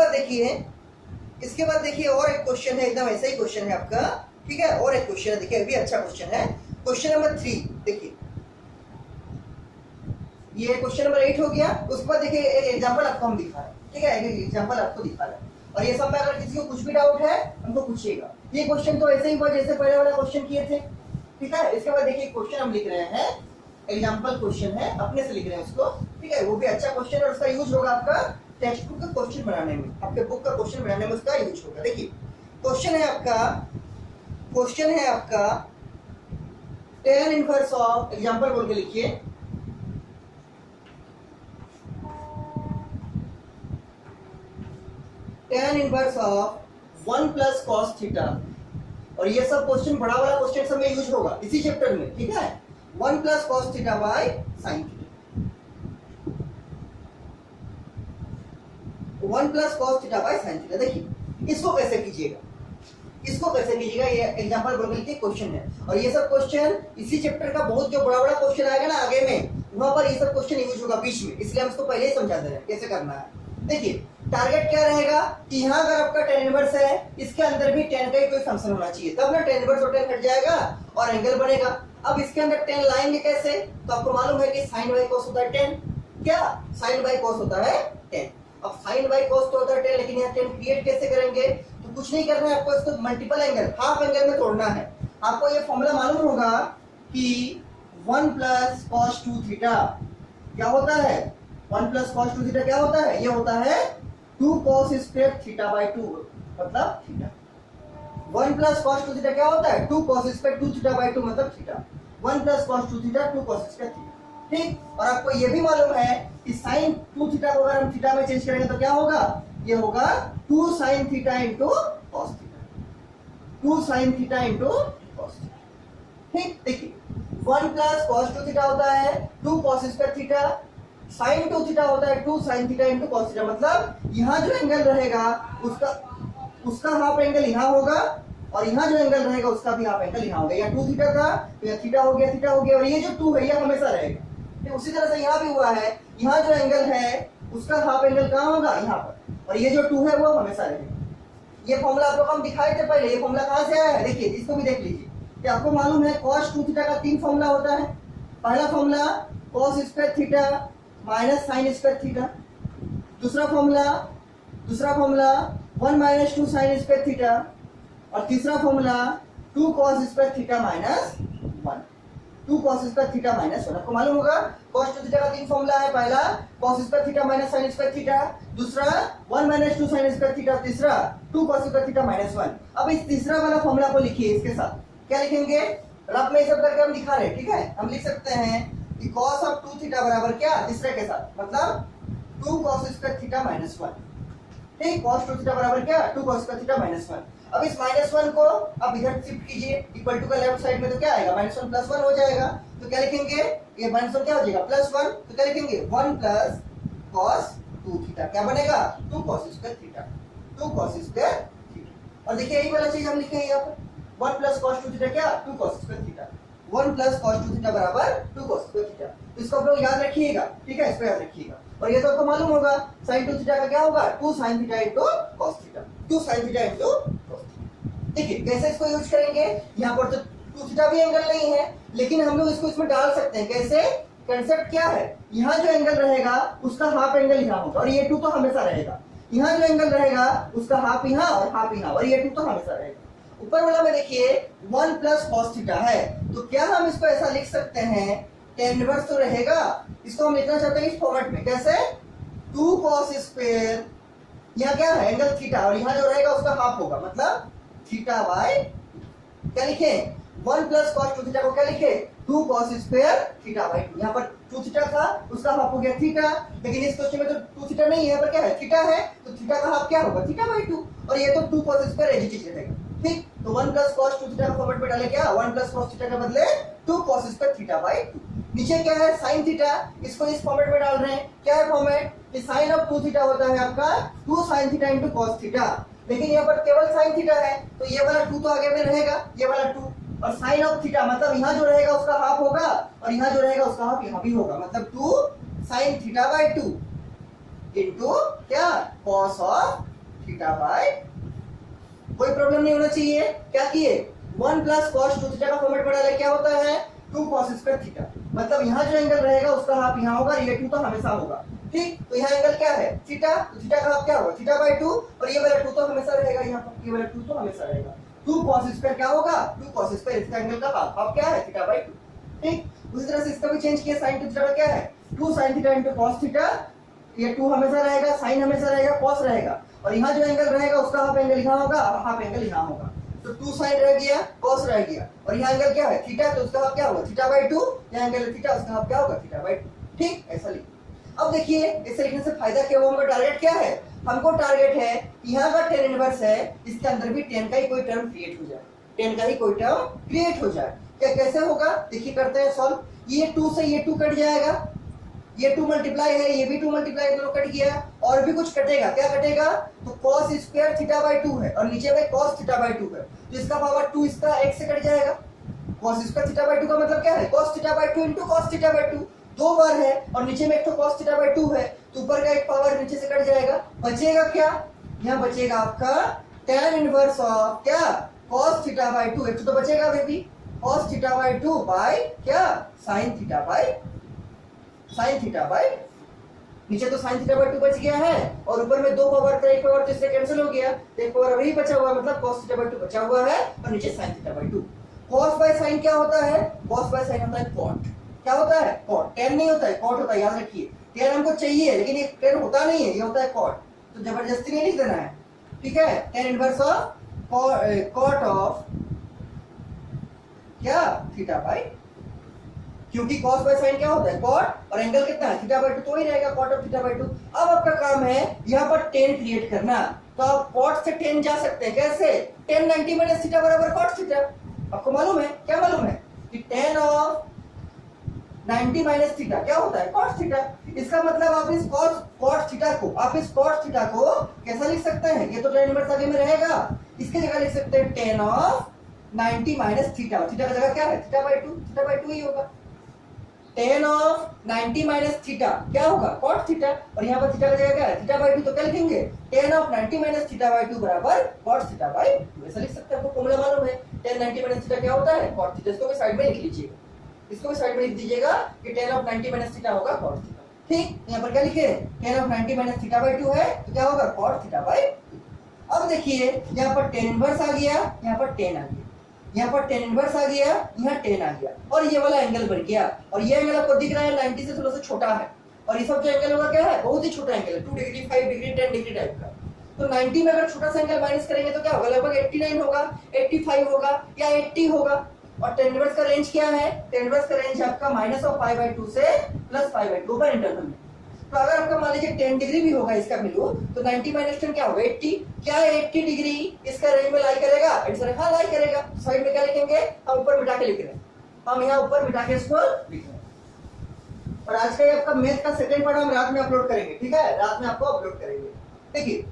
बाद देखिए और एक क्वेश्चन है, एकदम ऐसा ही क्वेश्चन है आपका। ठीक है, और एक क्वेश्चन है, देखिए अभी अच्छा क्वेश्चन है, क्वेश्चन नंबर 3। देखिए ये क्वेश्चन नंबर 8 हो गया। उसके बाद देखिए एक एग्जांपल आपको हम दिखा रहे हैं। ठीक है, एक एग्जांपल आपको दिखा रहे हैं, और ये सब में अगर किसी को कुछ भी डाउट है हमको पूछिएगा। ये क्वेश्चन तो ऐसे ही हुआ जैसे पहले वाला क्वेश्चन किए थे। ठीक है, इसके बाद देखिए क्वेश्चन हम लिख रहे हैं, एग्जांपल क्वेश्चन है, अपने से लिख रहे हैं उसको। ठीक है, वो भी अच्छा क्वेश्चन है और उसका यूज होगा आपका टेक्स्ट बुक का क्वेश्चन बनाने में, आपके बुक का क्वेश्चन बनाने में उसका यूज होगा। देखिए क्वेश्चन है आपका tan इनवर्स ऑफ, एग्जांपल बोल के लिखिए, tan inverse of 1 plus cos theta, और ये सब क्वेश्चन बड़ा वाला क्वेश्चन सब में यूज होगा इसी चैप्टर में। ठीक है, 1 plus cos theta by sin theta, 1 plus cos theta by sin theta. देखिए इसको कैसे कीजिएगा, ये एग्जांपल बोल के क्वेश्चन है, और ये सब क्वेश्चन इसी चैप्टर का बहुत जो बड़ा क्वेश्चन आएगा ना आगे में, वहां पर ये सब क्वेश्चन यूज होगा बीच में, इसलिए हम इसको पहले ही समझा दे रहे हैं कैसे करना है। देखिए टारगेट क्या रहेगा कि यहाँ अगर आपका tan इनवर्स है, इसके अंदर भी tan का ही कोई फंक्शन होना चाहिए, तब ना tan इनवर्स और tan हट जाएगा और एंगल बनेगा। अब इसके अंदर tan लाएंगे कैसे, तो आपको मालूम है कि sin y cos होता है tan, क्या sin y cos होता है tan। अब sin y cos तो होता है tan, लेकिन यहाँ tan क्रिएट कैसे करेंगे, तो कुछ नहीं करना है आपको, इसको मल्टीपल एंगल, हाफ एंगल में तोड़ना है। आपको ये फॉर्मूला मालूम होगा कि 1 प्लस cos 2 थीटा क्या होता है, 1 प्लस cos 2 थीटा क्या होता है, ये होता है 2 cos स्क्वायर थीटा बाय 2, मतलब थीटा। 1 प्लस cos 2 थीटा क्या होता है, 2 cos स्क्वायर 2 थीटा बाय 2 मतलब theta. 1 plus cos 2 theta 2 cos square theta. ठीक, और आपको ये भी मालूम है कि sin 2 थीटा को अगर हम थीटा में चेंज करेंगे तो क्या होगा, ये होगा 2 sin theta into cos theta, 2 sin theta into cos theta. ठीक, देखिए 1 प्लस cos 2 थीटा होता है 2 cos square theta, sin 2 theta होता है 2 sin theta into cos theta, मतलब यहाँ जो एंगल रहेगा उसका हाफ एंगल यहाँ होगा, और यहाँ जो एंगल रहेगा उसका भी हाफ एंगल यहाँ होगा। या 2 थीटा था तो यह थीटा हो गया, और ये जो 2 है ये हमेशा रहेगा। तो उसी तरह से यहाँ भी हुआ है, यहाँ जो एंगल है उसका हाफ एंगल कहाँ होगा, यहाँ पर, और ये जो 2 है वो हमेशा रहेगा। ये फॉर्मूला आप लोग हम दिखाए थे पहले, ये फॉर्मूला कहाँ से आया है, देखिए इसको भी देख लीजिए कि आपको मालूम है cos 2 थीटा का 3 फॉर्मूला होता है। पहला formula cos square theta minus sin square theta, दूसरा formula 1 minus 2 sin square theta, और तीसरा formula 2 cos square theta minus 1, 2 cos square theta minus 1। आपको मालूम होगा cos 2 थीटा का 3 फॉर्मूला है, पहला cos square theta minus sin square theta, दूसरा 1 माइनस 2 sin स्क्वायर थीटा, तीसरा 2 cos स्क्वायर थीटा माइनस 1। अब इस तीसरा वाला फॉर्मूला को लिखिए, इसके साथ क्या लिखेंगे, रफ में सब करके हम दिखा रहे हैं। ठीक है, हम लिख सकते हैं कि cos ऑफ 2 थीटा बराबर क्या, तीसरे के साथ, मतलब 2 cos स्क्वायर थीटा माइनस 1। ठीक, cos 2 थीटा बराबर क्या, 2 cos स्क्वायर थीटा माइनस 1। अब इस माइनस 1 को अब इधर शिफ्ट कीजिए, इक्वल टू का लेफ्ट साइड में, तो क्या आएगा, माइनस 1 प्लस 1 हो जाएगा। तो क्या लिखेंगे, ये माइनस 1 क्या हो जाएगा, प्लस 1, तो क्या लिखेंगे 1 प्लस cos 2 थीटा, क्या बनेगा 2 cos square theta, 2 cos square theta. और देखिए यही वाला चीज हम लिखेंगे यहाँ पर, 1 प्लस cos 2 थीटा क्या, 2 cos square theta, 1 plus cos 2 theta बराबर 2 cos स्क्वायर थीटा। तो इसको आप लोग याद रखिएगा। ठीक है, इसको याद रखिएगा, और ये तो आपको मालूम होगा sin 2 थीटा का क्या होगा, 2 sin theta into cos theta, 2 sin theta into cos theta. देखिए कैसे इसको यूज करेंगे, यहाँ पर तो 2 थीटा भी एंगल नहीं है, लेकिन हम लोग इसको इसमें डाल सकते हैं। कैसे, कंसेप्ट क्या है, यहाँ जो एंगल रहेगा उसका हाफ एंगल यहाँ होगा, और ये 2 तो हमेशा रहेगा। यहाँ जो एंगल रहेगा उसका हाफ यहाँ और हाफ यहाँ, और ये 2 तो हमेशा रहेगा। ऊपर वाला में देखिए 1 प्लस cos थीटा है, तो क्या हम इसको ऐसा लिख सकते हैं, tan इनवर्स तो रहेगा, इसको हम लिखना चाहते हैं इस फॉर्मेट में, कैसे 2 cos स्क्वायर, यहाँ क्या है एंगल थीटा, और यहाँ जो रहेगा उसका हाफ होगा, मतलब थीटा बाय, क्या लिखे 1 प्लस cos 2 थीटा को क्या लिखे 2 cos स्क्वायर थीटा बाई 2। यहाँ पर 2 थीटा था, उसका हाफ हो गया थीटा, लेकिन इस क्वेश्चन में तो 2 थीटा नहीं है, यहाँ पर क्या है थीटा है, तो थीटा का हाफ क्या होगा थीटा बाई 2, और ये तो 2 cos square as it is रहेगा। ठीक, तो 1 प्लस cos 2 थीटा का फॉर्मेट में डाले क्या 1 प्लस cos थीटा के बदले 2 cos स्क्वायर थीटा बाई 2। नीचे क्या है sin थीटा, इसको इस फॉर्मेट में डाल रहे हैं, क्या है फॉर्मेट कि sin ऑफ 2 थीटा होता है आपका 2 sin theta into cos theta, लेकिन यहाँ पर केवल sin थीटा है, तो ये वाला 2 तो आगे में रहेगा, ये वाला 2, और साइन ऑफ थीटा मतलब यहाँ जो रहेगा उसका हाफ होगा, और यहाँ जो रहेगा उसका हाफ यहाँ भी होगा, मतलब 2 sin थीटा बाई 2 इनटू क्या cos ऑफ थीटा बाई। कोई प्रॉब्लम नहीं होना चाहिए। क्या किए 1 प्लस cos 2 थीटा का फॉर्मेट में डाले, क्या होता है 2 cos स्क्वायर थीटा, मतलब यहाँ जो एंगल रहेगा उसका हाफ यहाँ होगा, ये 2 तो हमेशा होगा। ठीक, तो यहाँ एंगल क्या है थीटा, तो थीटा का हाफ क्या होगा थीटा बाई 2, और ये वाला 2 तो हमेशा रहेगा, यहाँ पर ये वाला 2 तो हमेशा रहेगा। 2 cos स्क्वायर क्या होगा 2 cos स्क्वायर, इसका एंगल का हाफ क्या है थीटा बाई 2। ठीक, उसी तरह से इसका भी चेंज किया, sin 2 थीटा क्या है 2 sin theta into cos theta, ये 2 हमेशा रहेगा, sin हमेशा रहेगा, cos रहेगा, और यहाँ जो एंगल रहेगा उसका हाफ एंगल यहाँ होगा, हाफ एंगल यहाँ होगा, तो 2 sin रह गया, cos रह गया, और यहाँ एंगल क्या है थीटा, तो उसका हाफ क्या होगा थीटा बाई 2, यहाँ एंगल थीटा, उसका हाफ क्या होगा थीटा बाई 2। ठीक, ऐसा लिखिए। अब देखिए इसे लिखने से फायदा क्या हुआ, हमको टारगेट क्या है, हमको टारगेट है यहाँ का tan इनवर्स है, इसके अंदर भी tan का ही कोई टर्म क्रिएट हो जाए, tan का ही कोई टर्म क्रिएट हो जाए। क्या कैसे होगा देखिए, करते हैं सॉल्व। ये 2 से ये 2 कट जाएगा, ये 2 मल्टीप्लाई है, ये भी 2 मल्टीप्लाई, दोनों कट गया, और भी कुछ कटेगा, क्या कटेगा तो cos स्क्वायर थीटा बाई 2 है, और नीचे में cos थीटा बाई 2 है, तो इसका पावर 2 इसका 1 से कट जाएगा। cos स्क्वायर थीटा बाई 2 का मतलब क्या है cos theta by 2 into cos theta by 2, 2 बार है, और नीचे में एक तो cos थीटा बाई 2 है, तो ऊपर का एक पावर नीचे से कट जाएगा, बचेगा क्या, यहाँ बचेगा आपका tan इनवर्स ऑफ क्या cos थीटा बाई 2, एक तो बचेगा बेबी cos थीटा बाई 2 बाय क्या sin थीटा बाई, नीचे तो sin थीटा बाई 2 बच गया है, और ऊपर में 2 पावर का एक पावर तो इससे कैंसिल हो गया, तो एक पावर अभी बचा हुआ है, मतलब cos थीटा बाई 2 बचा हुआ है, और नीचे sin theta by 2। cos by sin क्या होता है, cos बाय sin होता है cot, क्या होता है cot, tan नहीं होता है cot होता है, याद रखिए। tan हमको चाहिए लेकिन ये tan होता नहीं है, ये होता है cot, तो जबरदस्ती नहीं लिख देना है, ठीक है। tan inverse of cot of क्या थीटा बाई, क्योंकि cos बाय sin क्या होता है cot, और एंगल कितना है थीटा बाई 2, तो ही रहेगा cot ऑफ थीटा बाई 2। अब आपका काम है यहाँ पर tan क्रिएट करना, तो आप cot से tan जा सकते हैं, कैसे tan 90 माइनस थीटा बराबर cot थीटा, आपको मालूम है, क्या मालूम है कि tan ऑफ 90 माइनस थीटा क्या होता है cos थीटा। इसका मतलब आप इस cos थीटा को कैसा लिख सकते हैं, ये तो tan इनवर्स आगे में रहेगा, इसके जगह लिख सकते हैं tan of 90 minus theta, theta का जगह क्या है थीटा बाई 2 ही होगा। tan ऑफ 90 माइनस थीटा क्या होगा cot थीटा, और यहाँ पर थीटा का जगह क्या है थीटा बाई 2, तो क्या लिखेंगे tan of 90 minus theta by 2 बराबर cot थीटा बाई 2, ऐसा लिख सकते हैं। आपको फॉर्मूला मालूम है tan 90 माइनस थीटा क्या होता है cot थीटा, इसको भी साइड में लिख लीजिएगा, इसको भी साइड में लिख दीजिएगा कि tan ऑफ 90 माइनस थीटा होगा cot थीटा। ठीक, यहाँ पर क्या लिखे tan of 90 minus theta by 2 है, तो क्या होगा cot थीटा बाई 2। अब देखिए यहाँ पर tan इनवर्स आ गया, यहाँ पर tan आ गया, यहाँ पर tan इनवर्स आ गया, यहाँ tan आ गया, और ये वाला एंगल बढ़ गया, और ये एंगल आपको दिख रहा है 90 से थोड़ा सा छोटा है, और ये सब जो एंगल होगा क्या है बहुत ही छोटा एंगल है, 2 डिग्री 5 डिग्री 10 डिग्री टाइप का। तो 90 में अगर छोटा सा एंगल माइनस करेंगे तो क्या होगा, लगभग 89 होगा, 85 होगा या 80 होगा। और tan इनवर्स का रेंज क्या है, tan इनवर्स का रेंज आपका माइनस ऑफ 5/2 से प्लस 5/2 पर इंटरवल में। तो अगर आपका मान लीजिए 10 डिग्री भी होगा इसका वैल्यू, तो 90 माइनस 10 क्या होगा 80, क्या 80 डिग्री इसका रेंज में लाई करेगा, आंसर हाँ लाई करेगा। साइड में क्या लिखेंगे, हम ऊपर मिटा के लिख रहे हैं, हम यहाँ ऊपर मिटा के इसको लिख रहे हैं। और आज का ये आपका मैथ का सेकंड पार्ट हम रात में अपलोड करेंगे, ठीक है, रात में आपको अपलोड करेंगे। देखिए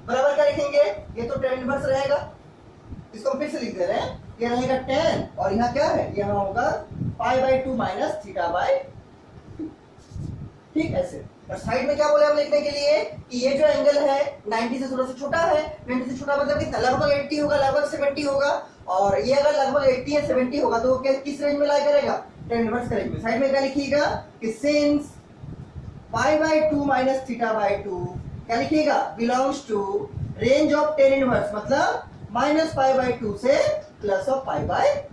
बराबर क्या लिखेंगे, ये तो tan इनवर्स रहेगा, इसको फिर से लिख दे रहे हैं, ये रहेगा tan, और यहाँ क्या है यहाँ होगा π/2 माइनस थीटा बाई 2। ठीक, ऐसे। और साइड में क्या बोले हम लिखने के लिए कि ये जो एंगल है 90 से थोड़ा सा छोटा है, 90 से छोटा मतलब कितना, लगभग 80 होगा, लगभग 70 होगा, और ये अगर लगभग 80 या 70 होगा तो वो किस रेंज में लाई करेगा, tan इनवर्स के रेंज में। साइड में क्या लिखिएगा कि सिंस π/2 माइनस थीटा बाई 2 क्या लिखिएगा belongs to range of tan inverse, मतलब माइनस π/2 से प्लस ऑफ π/2।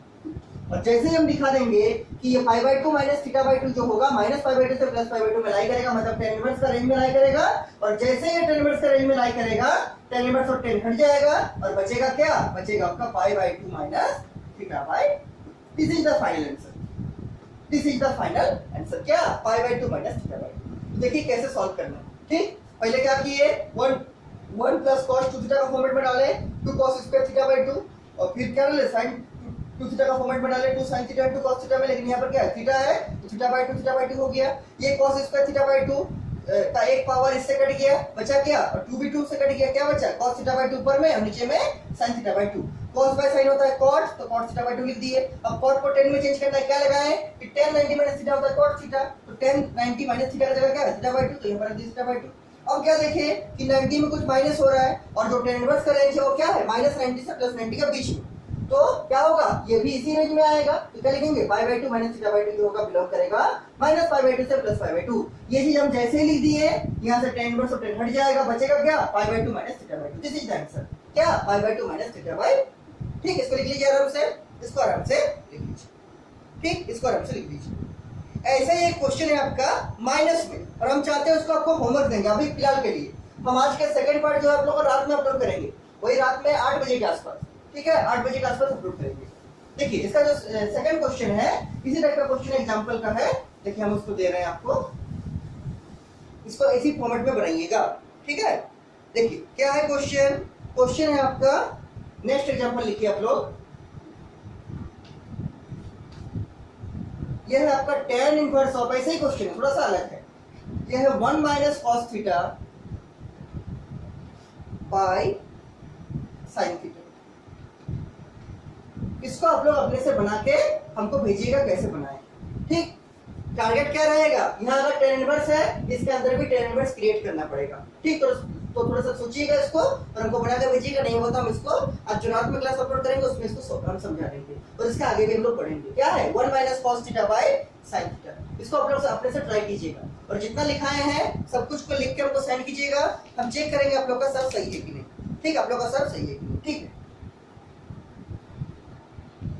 और जैसे ही हम दिखा देंगे कि ये π/2 माइनस थीटा बाई 2 जो होगा माइनस π/2 से प्लस π/2 में लाई करेगा, मतलब tan इनवर्स का रेंज में लाई करेगा, और जैसे ये tan इनवर्स का रेंज में लाई करेगा tan इनवर्स और tan हट जाएगा, और बचेगा क्या, बचेगा आपका π/2 minus theta by 2। This is the final answer. This is the final answer, क्या pi by 2 minus theta by 2। देखिए कैसे सॉल्व करना है। ठीक, पहले क्या किए, 1 प्लस कॉस 2 थीटा का फॉर्मेट में डाले 2 कॉस स्क्वायर थीटा बाई 2, और फिर क्या डाले साइन 2 थीटा का फॉर्मेट में डाले 2 साइन थीटा 2 कॉस थीटा में, लेकिन यहाँ पर क्या है थीटा है तो थीटा बाई 2 हो गया। ये कॉस स्क्वायर थीटा बाई 2 का एक पावर इससे कट गया, बचा क्या, और 2 भी 2 से कट गया, क्या बचा cos थीटा बाई 2 ऊपर में और नीचे में sin theta by 2। cos by sin होता है cot, तो cot थीटा बाई 2 लिख दिए। अब cot को 10 में चेंज करना है, क्या लगाएं कि tan 90 माइनस थीटा होता है cot थीटा, तो tan 90 माइनस थीटा का जगह क्या है थीटा बाई 2, तो यहां पर रख दिया थीटा बाई 2। अब क्या देखें कि 90 में कुछ माइनस हो रहा है और जो tan इनवर्स का रेंज है वो क्या है -90 से +90 के बीच में, तो क्या होगा ये भी इसी रेंज में आएगा, तो क्या लिखेंगे पाई बाई 2 माइनस थीटा बाई 2 होगा, बिलोंग करेगा माइनस पाई बाई 2 से प्लस पाई बाई 2। ये चीज हम जैसे ही लिख दिए, यहाँ से tan इनवर्स और tan हट जाएगा, बचेगा क्या pi by 2 minus theta by 2। This is the answer, क्या pi by 2 minus theta by. ठीक, इसको लिख लीजिए आराम से, इसको आराम से लिख लीजिए। ठीक, इसको आराम से लिख लीजिए। ऐसा ही एक क्वेश्चन है आपका माइनस में, और हम चाहते हैं उसको आपको होमवर्क देंगे अभी फिलहाल के लिए। हम आज के सेकंड पार्ट जो है आप लोगों को रात में अपलोड करेंगे, वही रात में 8 बजे के आसपास, ठीक है 8 बजे के आसपास अपलोड करेंगे। देखिए इसका जो सेकंड क्वेश्चन है इसी टाइप का क्वेश्चन एग्जांपल का है। देखिए हम उसको दे रहे हैं आपको, इसको इसी फॉर्मेट में बनाइएगा, ठीक है। देखिए क्या है क्वेश्चन, क्वेश्चन है आपका, नेक्स्ट एग्जांपल लिखिए आप लोग। यह है आपका tan इनवर्स ऑफ, ऐसे ही क्वेश्चन है थोड़ा सा अलग है। यह है 1 minus cos theta by sine theta. इसको आप लोग अपने से बना के हमको भेजिएगा कैसे बनाएं। ठीक, टारगेट क्या रहेगा, यहाँ अगर tan इनवर्स है इसके अंदर भी tan इनवर्स क्रिएट करना पड़ेगा। ठीक, तो थोड़ा सा सोचिएगा इसको और हमको बना के भेजिएगा। नहीं होता हम इसको आज जो रात में क्लास अपलोड करेंगे उसमें इसको हम समझा देंगे, और इसके आगे भी हम लोग पढ़ेंगे। क्या है 1 minus cos theta by sine theta. इसको आप लोग अपने से ट्राई कीजिएगा, और जितना लिखाए हैं सब कुछ को लिख के हमको सेंड कीजिएगा, हम चेक करेंगे आप लोग का सब सही है कि नहीं। ठीक, आप लोग का सब सही है कि नहीं। ठीक है।